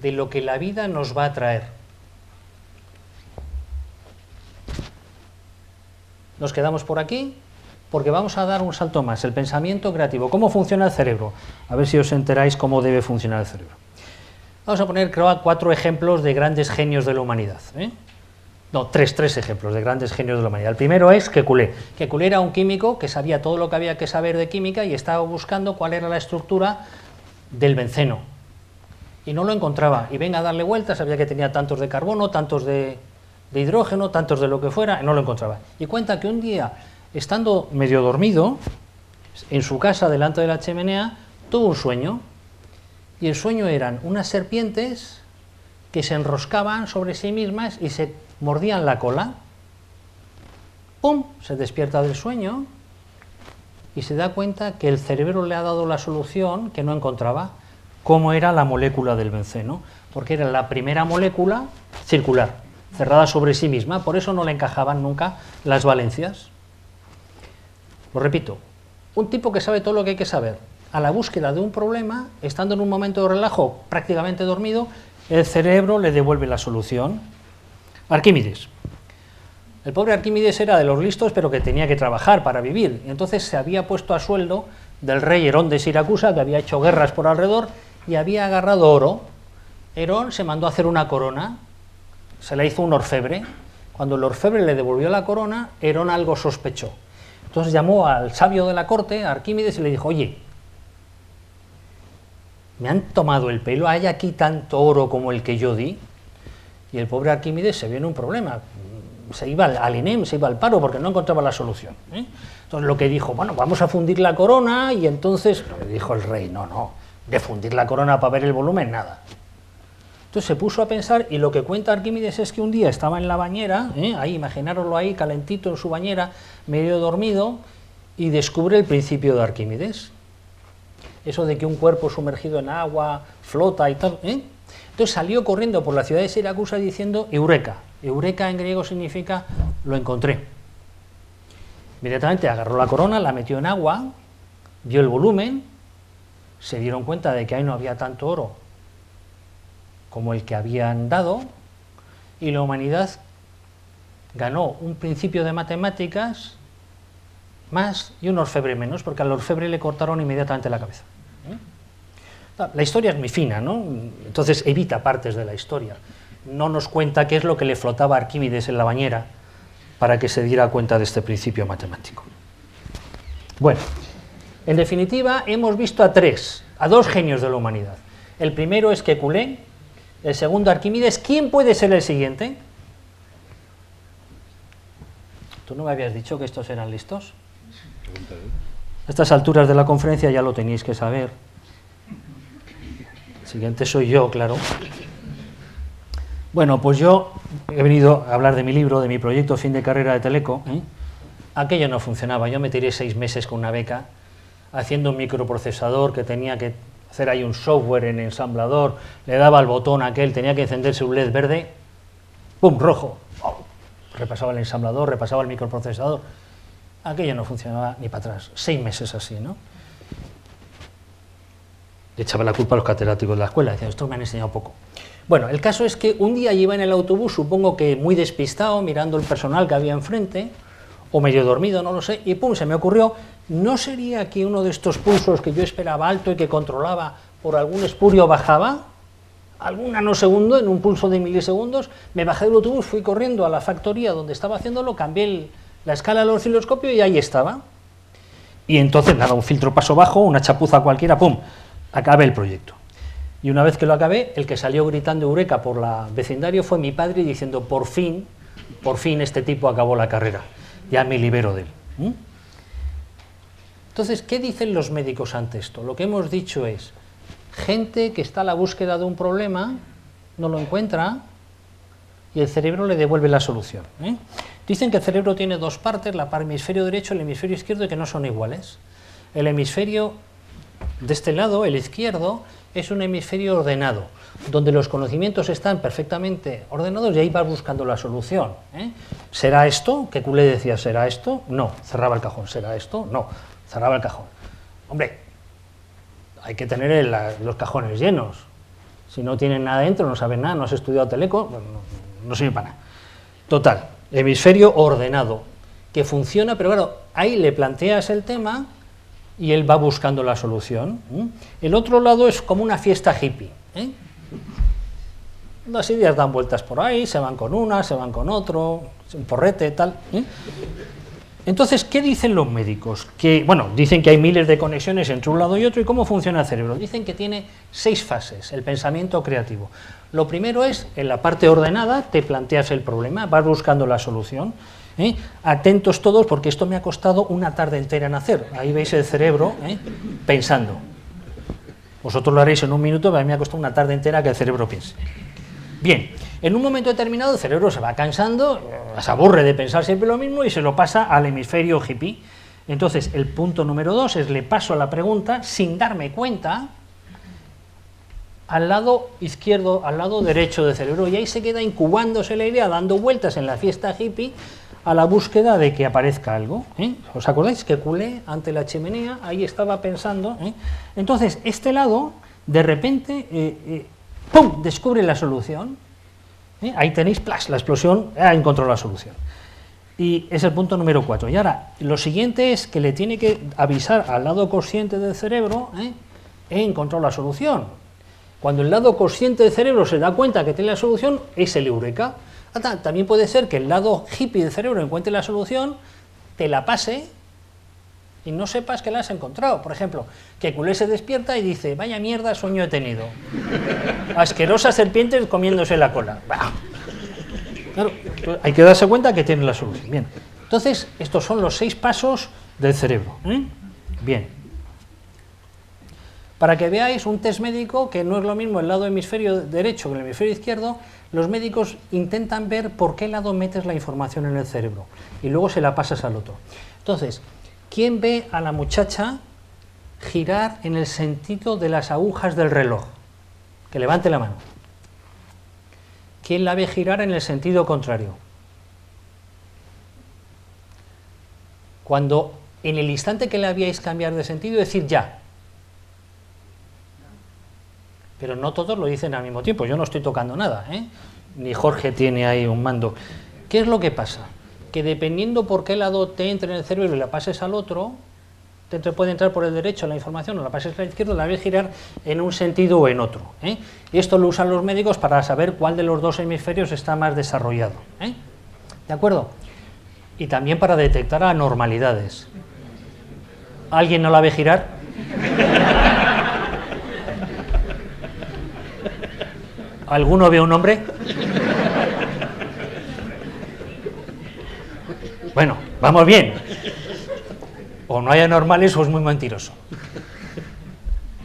de lo que la vida nos va a traer. Nos quedamos por aquí porque vamos a dar un salto más, el pensamiento creativo. ¿Cómo funciona el cerebro? A ver si os enteráis cómo debe funcionar el cerebro. Vamos a poner, creo, 4 ejemplos de grandes genios de la humanidad. No, tres ejemplos de grandes genios de la humanidad. El primero es Kekulé. Kekulé era un químico que sabía todo lo que había que saber de química y estaba buscando cuál era la estructura del benceno. Y no lo encontraba. Y venga a darle vueltas, sabía que tenía tantos de carbono, tantos de hidrógeno, tantos de lo que fuera, y no lo encontraba. Y cuenta que un día, estando medio dormido, en su casa delante de la chimenea, tuvo un sueño. Y el sueño eran unas serpientes que se enroscaban sobre sí mismas y se mordían la cola. ¡Pum! Se despierta del sueño y se da cuenta que el cerebro le ha dado la solución que no encontraba, cómo era la molécula del benceno, porque era la primera molécula circular, cerrada sobre sí misma, por eso no le encajaban nunca las valencias. Lo repito, un tipo que sabe todo lo que hay que saber, a la búsqueda de un problema, estando en un momento de relajo, prácticamente dormido, el cerebro le devuelve la solución. Arquímedes. El pobre Arquímedes era de los listos, pero que tenía que trabajar para vivir, y entonces se había puesto a sueldo del rey Herón de Siracusa, que había hecho guerras por alrededor, y había agarrado oro. Herón se mandó a hacer una corona, se la hizo un orfebre. Cuando el orfebre le devolvió la corona, Herón algo sospechó. Entonces llamó al sabio de la corte, a Arquímedes, y le dijo, oye, me han tomado el pelo, ¿hay aquí tanto oro como el que yo di? Y el pobre Arquímedes se vio en un problema, se iba al INEM, se iba al paro porque no encontraba la solución. Entonces lo que dijo, bueno, vamos a fundir la corona, y entonces, dijo el rey, no, de fundir la corona para ver el volumen, nada. Entonces se puso a pensar, y lo que cuenta Arquímedes es que un día estaba en la bañera, ahí, imaginároslo ahí, calentito en su bañera, medio dormido, y descubre el principio de Arquímedes. Eso de que un cuerpo sumergido en agua flota y tal. Entonces salió corriendo por la ciudad de Siracusa diciendo Eureka. Eureka en griego significa lo encontré. Inmediatamente agarró la corona, la metió en agua, vio el volumen, se dieron cuenta de que ahí no había tanto oro como el que habían dado, y la humanidad ganó un principio de matemáticas más y un orfebre menos, porque al orfebre le cortaron inmediatamente la cabeza. La historia es muy fina, ¿no? Entonces evita partes de la historia. No nos cuenta qué es lo que le flotaba a Arquímedes en la bañera para que se diera cuenta de este principio matemático. Bueno, en definitiva, hemos visto a 2 genios de la humanidad. El primero es Kekulé, el segundo Arquímedes. ¿Quién puede ser el siguiente? ¿Tú no me habías dicho que estos eran listos? A estas alturas de la conferencia ya lo tenéis que saber. El siguiente soy yo, claro. Bueno, pues yo he venido a hablar de mi libro, de mi proyecto fin de carrera de Teleco. Aquello no funcionaba. Yo me tiré 6 meses con una beca haciendo un microprocesador que tenía que hacer ahí un software en ensamblador, le daba al botón aquel, tenía que encenderse un LED verde, ¡pum!, rojo. Repasaba el ensamblador, repasaba el microprocesador. Aquello no funcionaba ni para atrás. 6 meses así, ¿no? Le echaba la culpa a los catedráticos de la escuela, decían, estos me han enseñado poco. Bueno, el caso es que un día iba en el autobús, supongo que muy despistado, mirando el personal que había enfrente, o medio dormido, no lo sé, y pum, se me ocurrió, ¿no sería que uno de estos pulsos que yo esperaba alto y que controlaba por algún espurio bajaba? Algún nanosegundo, en un pulso de milisegundos, me bajé del autobús, fui corriendo a la factoría donde estaba haciéndolo, cambié la escala del osciloscopio y ahí estaba. Y entonces, nada, un filtro paso bajo, una chapuza cualquiera, pum, acabé el proyecto. Y una vez que lo acabé, el que salió gritando Eureka por la vecindario fue mi padre diciendo, por fin este tipo acabó la carrera, ya me libero de él. Entonces, ¿qué dicen los médicos ante esto? Lo que hemos dicho es, gente que está a la búsqueda de un problema, no lo encuentra y el cerebro le devuelve la solución. Dicen que el cerebro tiene dos partes, el hemisferio derecho y el hemisferio izquierdo, y que no son iguales. El hemisferio de este lado, el izquierdo, es un hemisferio ordenado, donde los conocimientos están perfectamente ordenados y ahí vas buscando la solución. ¿Será esto? ¿Qué culé decía? ¿Será esto? No, cerraba el cajón. ¿Será esto? No, cerraba el cajón. Hombre, hay que tener los cajones llenos. Si no tienes nada dentro, no sabes nada, no has estudiado teleco, pues no sirve para nada. Total, hemisferio ordenado, que funciona, pero claro, ahí le planteas el tema y él va buscando la solución. El otro lado es como una fiesta hippie. Las ideas dan vueltas por ahí, se van con una, se van con otro, un porrete, tal. Entonces, ¿qué dicen los médicos? Que, bueno, dicen que hay miles de conexiones entre un lado y otro. ¿Y cómo funciona el cerebro? Dicen que tiene 6 fases, el pensamiento creativo. Lo primero es, en la parte ordenada, te planteas el problema, vas buscando la solución. Atentos todos, porque esto me ha costado una tarde entera en hacer. Ahí veis el cerebro pensando. Vosotros lo haréis en un minuto, pero a mí me ha costado una tarde entera que el cerebro piense. Bien, en un momento determinado el cerebro se va cansando, se aburre de pensar siempre lo mismo y se lo pasa al hemisferio hippie. Entonces, el punto número 2 es le paso la pregunta sin darme cuenta al lado izquierdo, al lado derecho del cerebro, y ahí se queda incubándose la idea, dando vueltas en la fiesta hippie a la búsqueda de que aparezca algo. ¿Os acordáis que culé ante la chimenea? Ahí estaba pensando. Entonces, este lado, de repente, ¡pum!, descubre la solución. Ahí tenéis, ¡plas!, la explosión, ha encontrado la solución. Y es el punto número 4. Y ahora, lo siguiente es que le tiene que avisar al lado consciente del cerebro, he encontrado la solución. Cuando el lado consciente del cerebro se da cuenta que tiene la solución, es el eureka. También puede ser que el lado hippie del cerebro encuentre la solución, te la pase y no sepas que la has encontrado. Por ejemplo, que culé se despierta y dice, vaya mierda sueño he tenido. Asquerosas serpientes comiéndose la cola. Claro, hay que darse cuenta que tiene la solución. Bien, entonces estos son los 6 pasos del cerebro. Bien. Para que veáis un test médico, que no es lo mismo el lado hemisferio derecho que el hemisferio izquierdo, los médicos intentan ver por qué lado metes la información en el cerebro y luego se la pasas al otro. Entonces, ¿quién ve a la muchacha girar en el sentido de las agujas del reloj? Que levante la mano. ¿Quién la ve girar en el sentido contrario? Cuando en el instante que la veáis cambiar de sentido, decir ya. Pero no todos lo dicen al mismo tiempo, yo no estoy tocando nada, ni Jorge tiene ahí un mando. ¿Qué es lo que pasa? Que dependiendo por qué lado te entre en el cerebro y la pases al otro, puede entrar por el derecho la información o la pases al izquierdo, la ves girar en un sentido o en otro. Y esto lo usan los médicos para saber cuál de los dos hemisferios está más desarrollado. ¿De acuerdo? Y también para detectar anormalidades. ¿Alguien no la ve girar? ¿Alguno ve un hombre? Bueno, vamos bien. O no hay anormales o es muy mentiroso.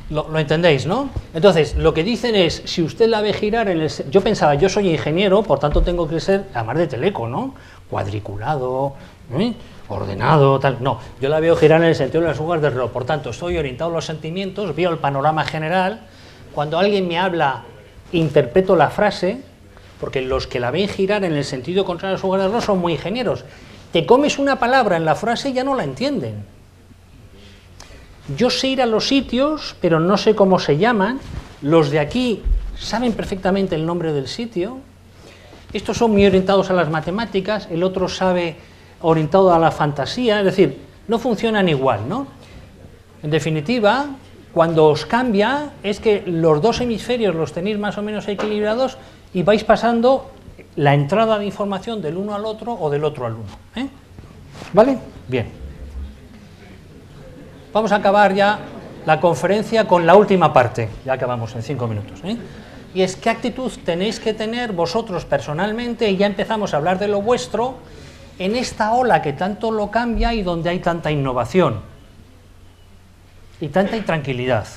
¿Lo entendéis, no? Entonces, lo que dicen es, si usted la ve girar en el... Yo pensaba, yo soy ingeniero, por tanto tengo que ser, además de teleco, ¿no? Cuadriculado, ordenado, tal. No, yo la veo girar en el sentido de las agujas del reloj. Por tanto, estoy orientado a los sentimientos, veo el panorama general. Cuando alguien me habla, interpreto la frase, porque los que la ven girar en el sentido contrario a las agujas del reloj son muy ingenieros. Te comes una palabra en la frase y ya no la entienden. Yo sé ir a los sitios, pero no sé cómo se llaman. Los de aquí saben perfectamente el nombre del sitio. Estos son muy orientados a las matemáticas, el otro sabe orientado a la fantasía, es decir, no funcionan igual, ¿no? En definitiva, cuando os cambia, es que los dos hemisferios los tenéis más o menos equilibrados y vais pasando la entrada de información del uno al otro o del otro al uno. ¿Vale? Bien. Vamos a acabar ya la conferencia con la última parte, ya acabamos en 5 minutos. Y es qué actitud tenéis que tener vosotros personalmente, y ya empezamos a hablar de lo vuestro, en esta ola que tanto lo cambia y donde hay tanta innovación y tanta intranquilidad.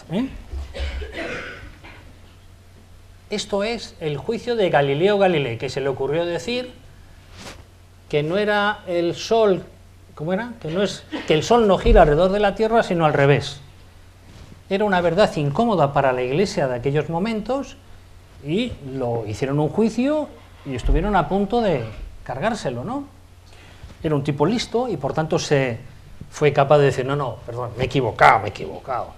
Esto es el juicio de Galileo Galilei, que se le ocurrió decir que no era el Sol, ¿cómo era? Que el Sol no gira alrededor de la Tierra, sino al revés. Era una verdad incómoda para la Iglesia de aquellos momentos y lo hicieron un juicio y estuvieron a punto de cargárselo, ¿no? Era un tipo listo y por tanto se fue capaz de decir, no, perdón, me he equivocado.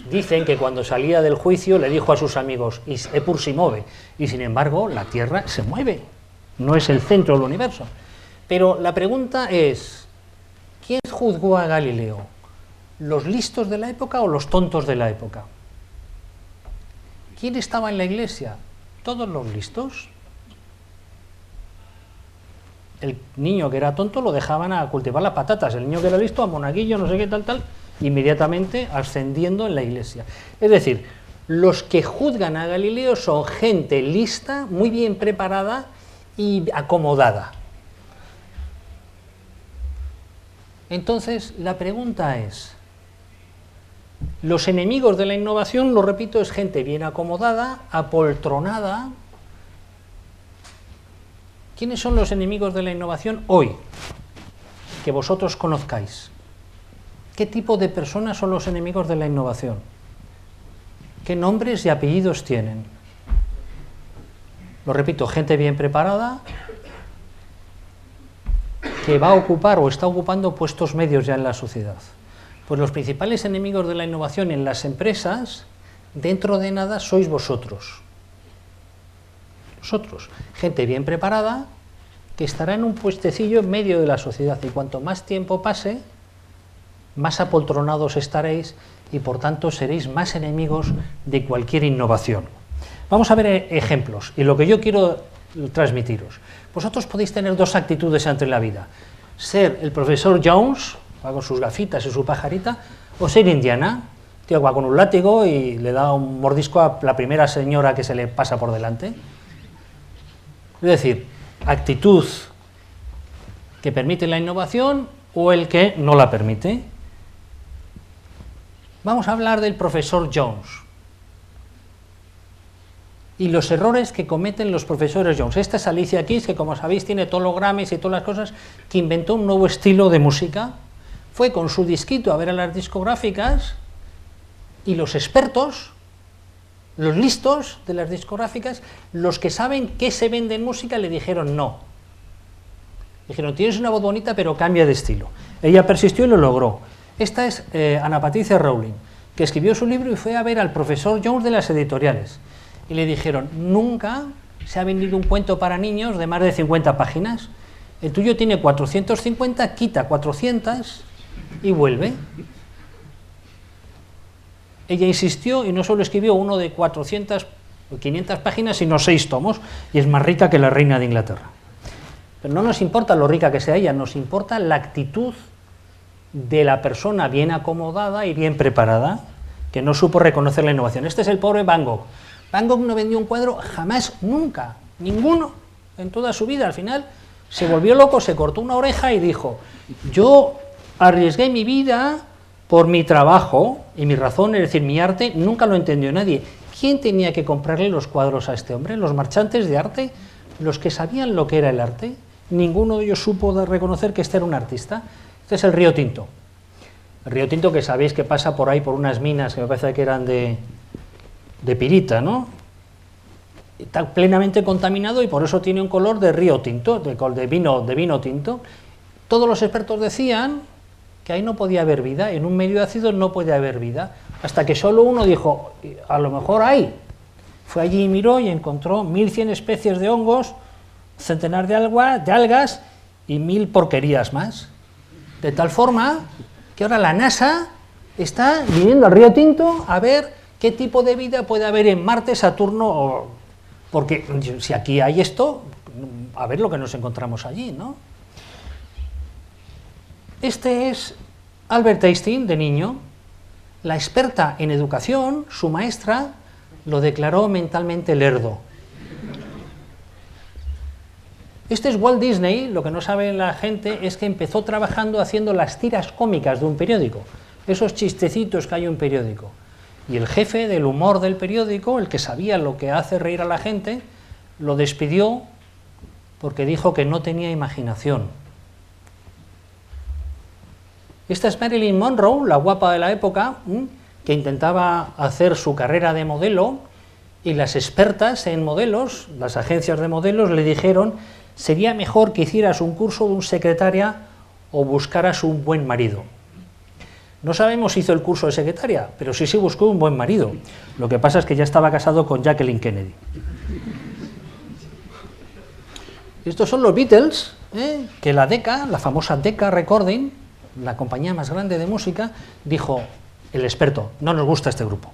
Dicen que cuando salía del juicio le dijo a sus amigos, Eppur si mueve, y sin embargo la Tierra se mueve, no es el centro del universo. Pero la pregunta es, ¿quién juzgó a Galileo? ¿Los listos de la época o los tontos de la época? ¿Quién estaba en la Iglesia? ¿Todos los listos? El niño que era tonto lo dejaban a cultivar las patatas, el niño que era listo a monaguillo, no sé qué, tal, inmediatamente ascendiendo en la Iglesia. Es decir, los que juzgan a Galileo son gente lista, muy bien preparada y acomodada. Entonces, la pregunta es, los enemigos de la innovación, lo repito, es gente bien acomodada, apoltronada. ¿Quiénes son los enemigos de la innovación hoy? Que vosotros conozcáis. ¿Qué tipo de personas son los enemigos de la innovación? ¿Qué nombres y apellidos tienen? Lo repito, gente bien preparada, que va a ocupar o está ocupando puestos medios ya en la sociedad. Pues los principales enemigos de la innovación en las empresas, dentro de nada, sois vosotros. Vosotros, gente bien preparada, que estará en un puestecillo en medio de la sociedad, y cuanto más tiempo pase, más apoltronados estaréis, y por tanto seréis más enemigos de cualquier innovación. Vamos a ver ejemplos, y lo que yo quiero transmitiros. Vosotros podéis tener dos actitudes ante la vida: ser el profesor Jones, va con sus gafitas y su pajarita, o ser Indiana, tío, va con un látigo y le da un mordisco a la primera señora que se le pasa por delante. Es decir, actitud que permite la innovación o el que no la permite. Vamos a hablar del profesor Jones y los errores que cometen los profesores Jones. Esta es Alicia Keys, que como sabéis tiene todos los Grammys y todas las cosas, que inventó un nuevo estilo de música. Fue con su disquito a ver a las discográficas y los expertos, los listos de las discográficas, los que saben qué se vende en música, le dijeron no. Dijeron, tienes una voz bonita, pero cambia de estilo. Ella persistió y lo logró. Esta es Ana Patricia Rowling, que escribió su libro y fue a ver al profesor Jones de las editoriales. Y le dijeron, nunca se ha vendido un cuento para niños de más de 50 páginas. El tuyo tiene 450, quita 400 y vuelve. Ella insistió y no solo escribió uno de 400 o 500 páginas, sino 6 tomos, y es más rica que la reina de Inglaterra. Pero no nos importa lo rica que sea ella, nos importa la actitud de la persona bien acomodada y bien preparada, que no supo reconocer la innovación. Este es el pobre Van Gogh. Van Gogh no vendió un cuadro jamás, nunca, ninguno, en toda su vida. Al final se volvió loco, se cortó una oreja y dijo, yo arriesgué mi vida por mi trabajo y mi razón, es decir, mi arte, nunca lo entendió nadie. ¿Quién tenía que comprarle los cuadros a este hombre? ¿Los marchantes de arte? ¿Los que sabían lo que era el arte? Ninguno de ellos supo reconocer que este era un artista. Este es el Río Tinto. El Río Tinto, que sabéis que pasa por ahí por unas minas que me parece que eran de pirita, ¿no? Está plenamente contaminado y por eso tiene un color de río tinto, de vino tinto. Todos los expertos decían que ahí no podía haber vida, en un medio ácido no puede haber vida, hasta que solo uno dijo, a lo mejor hay. Fue allí y miró y encontró 1100 especies de hongos, centenar de algas y 1000 porquerías más. De tal forma que ahora la NASA está viniendo al Río Tinto a ver qué tipo de vida puede haber en Marte, Saturno, porque si aquí hay esto, a ver lo que nos encontramos allí, ¿no? Este es Albert Einstein, de niño. La experta en educación, su maestra, lo declaró mentalmente lerdo. Este es Walt Disney. Lo que no sabe la gente es que empezó trabajando haciendo las tiras cómicas de un periódico, esos chistecitos que hay en un periódico. Y el jefe del humor del periódico, el que sabía lo que hace reír a la gente, lo despidió porque dijo que no tenía imaginación. Esta es Marilyn Monroe, la guapa de la época, que intentaba hacer su carrera de modelo, y las expertas en modelos, las agencias de modelos, le dijeron: sería mejor que hicieras un curso de un secretaria o buscaras un buen marido. No sabemos si hizo el curso de secretaria, pero sí buscó un buen marido. Lo que pasa es que ya estaba casado con Jacqueline Kennedy. Estos son los Beatles, que la Decca, la famosa Decca Recording, la compañía más grande de música, dijo el experto: no nos gusta este grupo.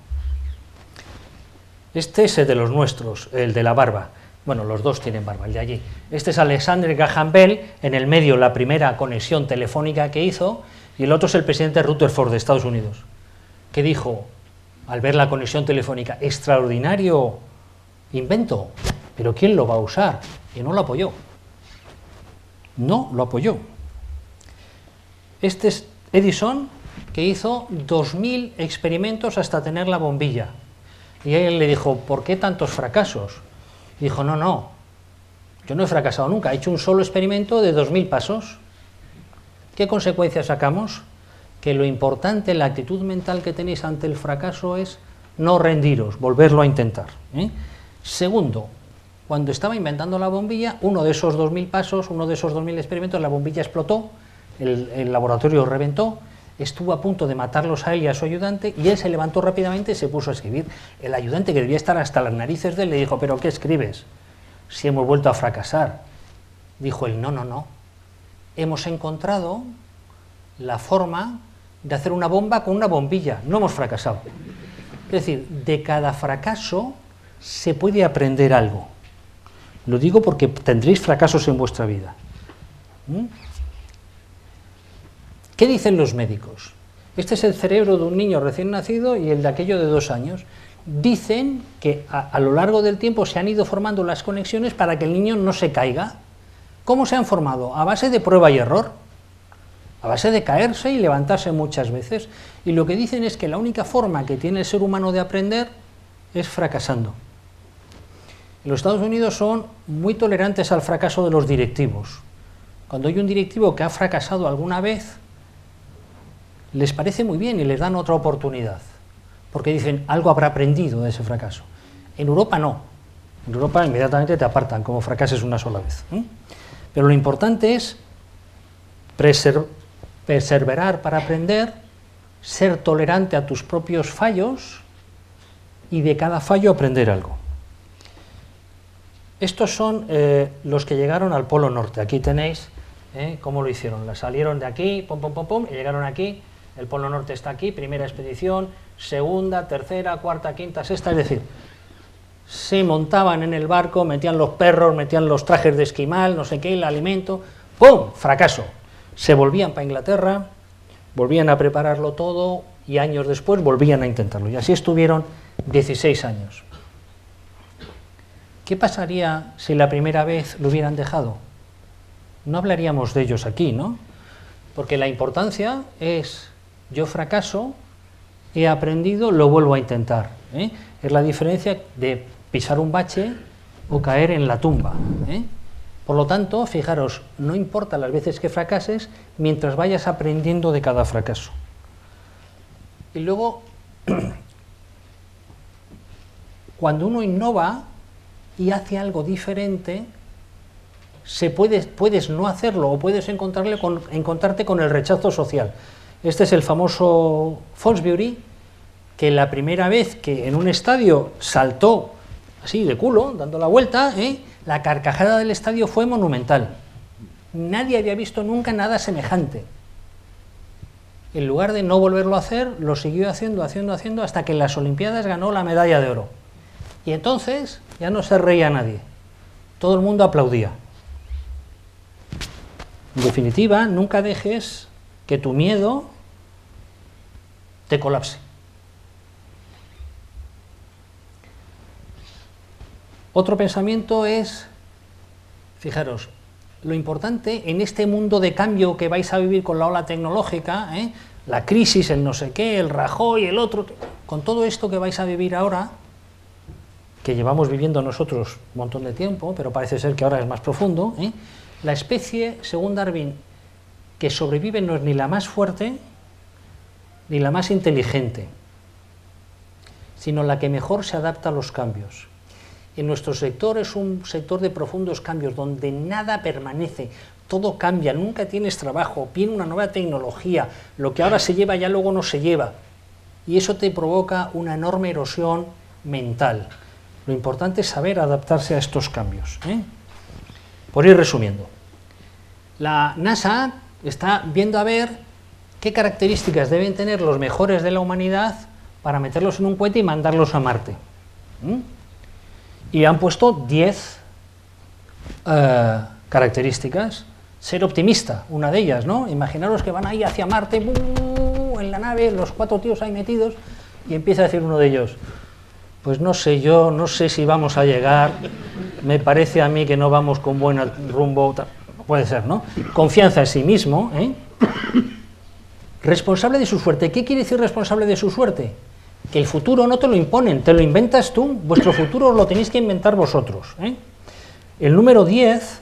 Este es el de los nuestros, el de la barba. Bueno, los dos tienen barba, el de allí. Este es Alexander Graham Bell, en el medio la primera conexión telefónica que hizo, y el otro es el presidente Rutherford de Estados Unidos, que dijo, al ver la conexión telefónica: extraordinario invento, pero ¿quién lo va a usar? Y no lo apoyó. No lo apoyó. Este es Edison, que hizo 2000 experimentos hasta tener la bombilla. Y él le dijo: ¿por qué tantos fracasos? Y dijo: no, yo no he fracasado nunca, he hecho un solo experimento de 2000 pasos. ¿Qué consecuencias sacamos? Que lo importante, la actitud mental que tenéis ante el fracaso es no rendiros, volverlo a intentar. Segundo, cuando estaba inventando la bombilla, uno de esos 2000 pasos, uno de esos 2000 experimentos, la bombilla explotó, el laboratorio reventó, estuvo a punto de matarlos a él y a su ayudante, y él se levantó rápidamente y se puso a escribir. El ayudante, que debía estar hasta las narices de él, le dijo: ¿pero qué escribes? Si hemos vuelto a fracasar. Dijo él: no, hemos encontrado la forma de hacer una bomba con una bombilla, no hemos fracasado. Es decir, de cada fracaso se puede aprender algo. Lo digo porque tendréis fracasos en vuestra vida. ¿Qué dicen los médicos? Este es el cerebro de un niño recién nacido y el de aquello de 2 años. Dicen que a lo largo del tiempo se han ido formando las conexiones para que el niño no se caiga. ¿Cómo se han formado? A base de prueba y error, a base de caerse y levantarse muchas veces. Y lo que dicen es que la única forma que tiene el ser humano de aprender es fracasando. En los Estados Unidos son muy tolerantes al fracaso de los directivos. Cuando hay un directivo que ha fracasado alguna vez, les parece muy bien y les dan otra oportunidad, porque dicen: algo habrá aprendido de ese fracaso. En Europa no. En Europa inmediatamente te apartan como fracases una sola vez. Pero lo importante es perseverar para aprender, ser tolerante a tus propios fallos y de cada fallo aprender algo. Estos son los que llegaron al Polo Norte. Aquí tenéis cómo lo hicieron. Salieron de aquí, y llegaron aquí. El Polo Norte está aquí, primera expedición, segunda, tercera, cuarta, quinta, sexta. Es decir, se montaban en el barco, metían los perros, metían los trajes de esquimal, no sé qué, el alimento. ¡Pum! Fracaso. Se volvían para Inglaterra, volvían a prepararlo todo y años después volvían a intentarlo. Y así estuvieron 16 años. ¿Qué pasaría si la primera vez lo hubieran dejado? No hablaríamos de ellos aquí, ¿no? Porque la importancia es: yo fracaso, he aprendido, lo vuelvo a intentar. Es la diferencia de pisar un bache o caer en la tumba. Por lo tanto, fijaros, no importa las veces que fracases, mientras vayas aprendiendo de cada fracaso. Y luego, cuando uno innova y hace algo diferente, puedes no hacerlo o puedes encontrarte con el rechazo social. Este es el famoso Fosbury, que la primera vez que en un estadio saltó así de culo, dando la vuelta, la carcajada del estadio fue monumental. Nadie había visto nunca nada semejante. En lugar de no volverlo a hacer, lo siguió haciendo, hasta que en las Olimpiadas ganó la medalla de oro. Y entonces ya no se reía nadie. Todo el mundo aplaudía. En definitiva, nunca dejes que tu miedo te colapse. Otro pensamiento es, fijaros, lo importante en este mundo de cambio que vais a vivir con la ola tecnológica, la crisis, el no sé qué, el Rajoy, el otro, con todo esto que vais a vivir ahora, que llevamos viviendo nosotros un montón de tiempo, pero parece ser que ahora es más profundo, la especie, según Darwin, que sobrevive no es ni la más fuerte ni la más inteligente, sino la que mejor se adapta a los cambios. En nuestro sector es un sector de profundos cambios, donde nada permanece, todo cambia, nunca tienes trabajo, viene una nueva tecnología, lo que ahora se lleva ya luego no se lleva, y eso te provoca una enorme erosión mental. Lo importante es saber adaptarse a estos cambios. Por ir resumiendo, la NASA está viendo a ver qué características deben tener los mejores de la humanidad para meterlos en un cohete y mandarlos a Marte. Y han puesto 10 características. Ser optimista, una de ellas, ¿no? Imaginaros que van ahí hacia Marte, en la nave, los 4 tíos ahí metidos, y empieza a decir uno de ellos, pues no sé, yo no sé si vamos a llegar, me parece a mí que no vamos con buen rumbo, puede ser, ¿no? Confianza en sí mismo, Responsable de su suerte. ¿Qué quiere decir responsable de su suerte? Que el futuro no te lo imponen, te lo inventas tú, vuestro futuro lo tenéis que inventar vosotros. El número 10,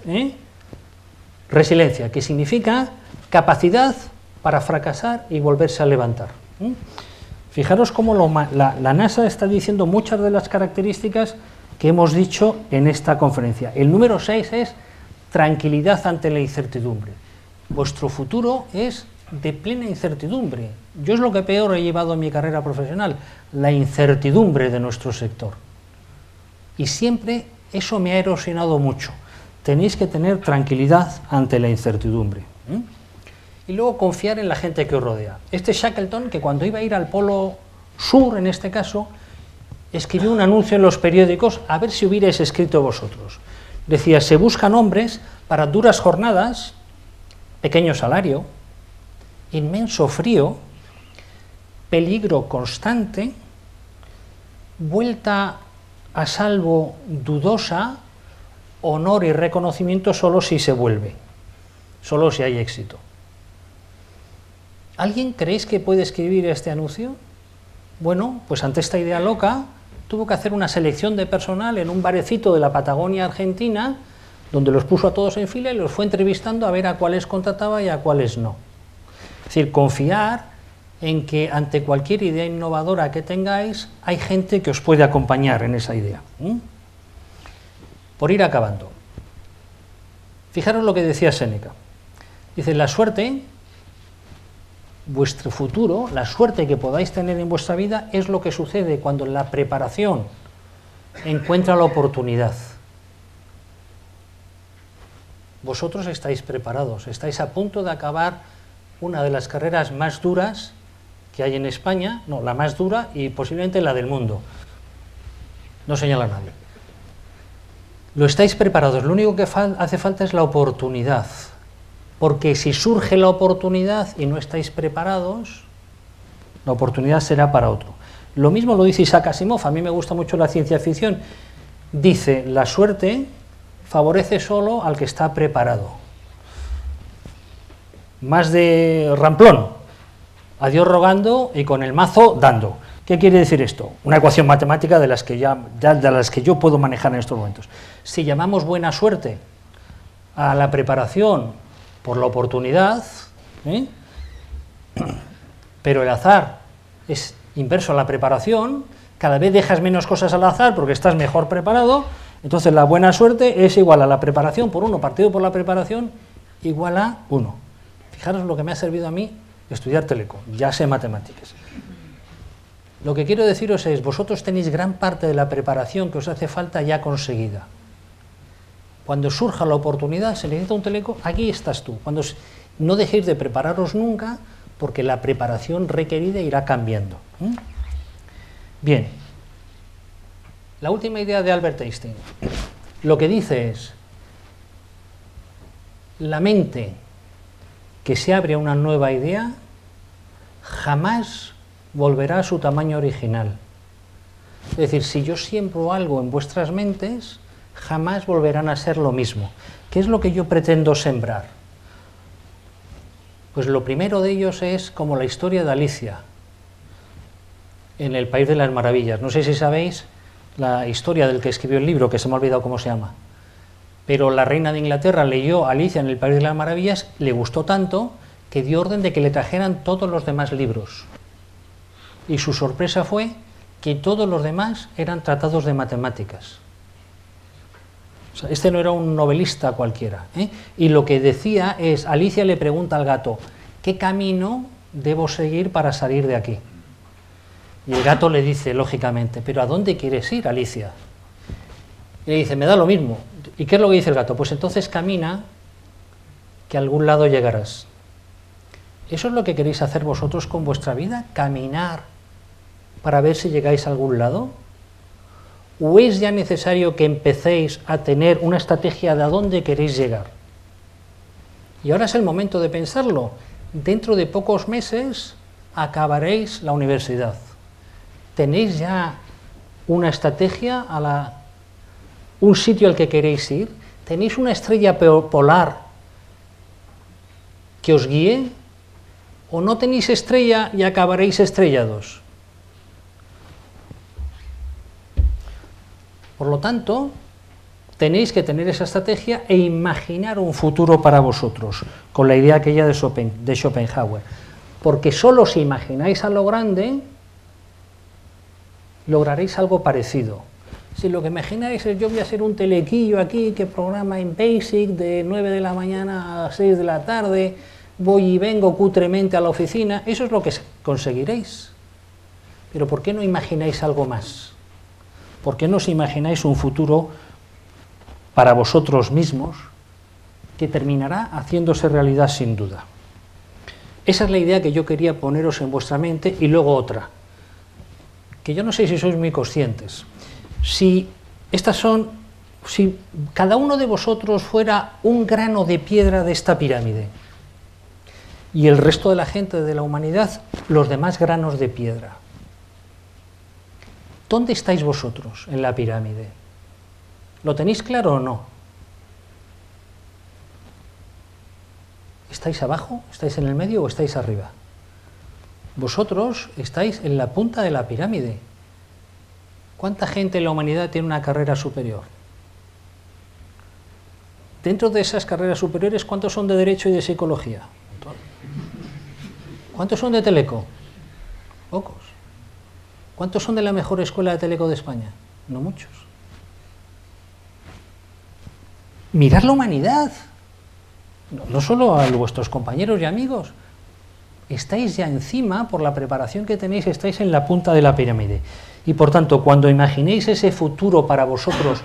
resiliencia, que significa capacidad para fracasar y volverse a levantar. Fijaros cómo la NASA está diciendo muchas de las características que hemos dicho en esta conferencia. El número 6 es tranquilidad ante la incertidumbre. Vuestro futuro es de plena incertidumbre. Yo es lo que peor he llevado en mi carrera profesional, la incertidumbre de nuestro sector. Y siempre eso me ha erosionado mucho. Tenéis que tener tranquilidad ante la incertidumbre. Y luego confiar en la gente que os rodea. Este Shackleton, que cuando iba a ir al Polo Sur, en este caso, escribió un anuncio en los periódicos, a ver si hubierais escrito vosotros. Decía, se buscan hombres para duras jornadas, pequeño salario, inmenso frío, peligro constante, vuelta a salvo dudosa, honor y reconocimiento solo si se vuelve, solo si hay éxito. ¿Alguien creéis que puede escribir este anuncio? Bueno, pues ante esta idea loca, tuvo que hacer una selección de personal en un barecito de la Patagonia Argentina, donde los puso a todos en fila y los fue entrevistando a ver a cuáles contrataba y a cuáles no. Es decir, confiar en que ante cualquier idea innovadora que tengáis, hay gente que os puede acompañar en esa idea. Por ir acabando. Fijaros lo que decía Séneca. Dice, la suerte, vuestro futuro, la suerte que podáis tener en vuestra vida es lo que sucede cuando la preparación encuentra la oportunidad. Vosotros estáis preparados, estáis a punto de acabar una de las carreras más duras que hay en España, no, la más dura y posiblemente la del mundo. No señala a nadie. Lo estáis preparados, lo único que hace falta es la oportunidad, porque si surge la oportunidad y no estáis preparados, la oportunidad será para otro. Lo mismo lo dice Isaac Asimov, a mí me gusta mucho la ciencia ficción, dice, la suerte favorece solo al que está preparado. Más de ramplón, a Dios rogando y con el mazo dando. ¿Qué quiere decir esto? Una ecuación matemática de las que yo puedo manejar en estos momentos. Si llamamos buena suerte a la preparación por la oportunidad, pero el azar es inverso a la preparación, cada vez dejas menos cosas al azar porque estás mejor preparado, entonces la buena suerte es igual a la preparación por 1 partido por la preparación igual a 1. Fijaros lo que me ha servido a mí estudiar Telecom, ya sé matemáticas. Lo que quiero deciros es, vosotros tenéis gran parte de la preparación que os hace falta ya conseguida. Cuando surja la oportunidad, se necesita un Telecom, aquí estás tú. No dejéis de prepararos nunca, porque la preparación requerida irá cambiando. Bien, la última idea de Albert Einstein. Lo que dice es, la mente que se abre a una nueva idea jamás volverá a su tamaño original. Es decir, si yo siembro algo en vuestras mentes, jamás volverán a ser lo mismo. ¿Qué es lo que yo pretendo sembrar? Pues lo primero de ellos es como la historia de Alicia en el País de las Maravillas. No sé si sabéis la historia del que escribió el libro, que se me ha olvidado cómo se llama. Pero la reina de Inglaterra leyó Alicia en el País de las Maravillas, le gustó tanto que dio orden de que le trajeran todos los demás libros. Y su sorpresa fue que todos los demás eran tratados de matemáticas. O sea, este no era un novelista cualquiera, ¿eh? Y lo que decía es, Alicia le pregunta al gato, ¿qué camino debo seguir para salir de aquí? Y el gato le dice, lógicamente, ¿pero a dónde quieres ir, Alicia? Y le dice, me da lo mismo. ¿Y qué es lo que dice el gato? Pues entonces camina, que a algún lado llegarás. ¿Eso es lo que queréis hacer vosotros con vuestra vida? ¿Caminar para ver si llegáis a algún lado? ¿O es ya necesario que empecéis a tener una estrategia de a dónde queréis llegar? Y ahora es el momento de pensarlo. Dentro de pocos meses acabaréis la universidad. ¿Tenéis ya una estrategia, un sitio al que queréis ir? ¿Tenéis una estrella polar que os guíe? ¿O no tenéis estrella y acabaréis estrellados? Por lo tanto, tenéis que tener esa estrategia e imaginar un futuro para vosotros, con la idea aquella de Schopenhauer. Porque solo si imagináis a lo grande, lograréis algo parecido. Si lo que imagináis es yo voy a hacer un telequillo aquí que programa en Basic de 9 de la mañana a 6 de la tarde, voy y vengo cutremente a la oficina, eso es lo que conseguiréis. Pero ¿por qué no imagináis algo más? ¿Por qué no os imagináis un futuro para vosotros mismos que terminará haciéndose realidad sin duda? Esa es la idea que yo quería poneros en vuestra mente. Y luego otra, que yo no sé si sois muy conscientes. Si cada uno de vosotros fuera un grano de piedra de esta pirámide y el resto de la gente de la humanidad los demás granos de piedra, ¿dónde estáis vosotros en la pirámide? ¿Lo tenéis claro o no? ¿Estáis abajo? ¿Estáis en el medio o estáis arriba? Vosotros estáis en la punta de la pirámide. ¿Cuánta gente en la humanidad tiene una carrera superior? Dentro de esas carreras superiores, ¿cuántos son de Derecho y de Psicología? ¿Cuántos son de Teleco? Pocos. ¿Cuántos son de la mejor escuela de Teleco de España? No muchos. Mirad la humanidad. No solo a vuestros compañeros y amigos. Estáis ya encima, por la preparación que tenéis, estáis en la punta de la pirámide. Y por tanto, cuando imaginéis ese futuro para vosotros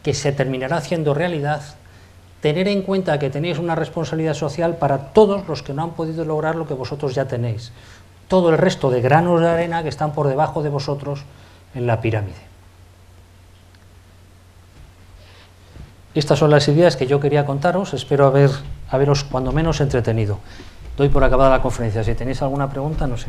que se terminará haciendo realidad, tener en cuenta que tenéis una responsabilidad social para todos los que no han podido lograr lo que vosotros ya tenéis. Todo el resto de granos de arena que están por debajo de vosotros en la pirámide. Estas son las ideas que yo quería contaros. Espero haberos cuando menos entretenido. Doy por acabada la conferencia. Si tenéis alguna pregunta, no sé.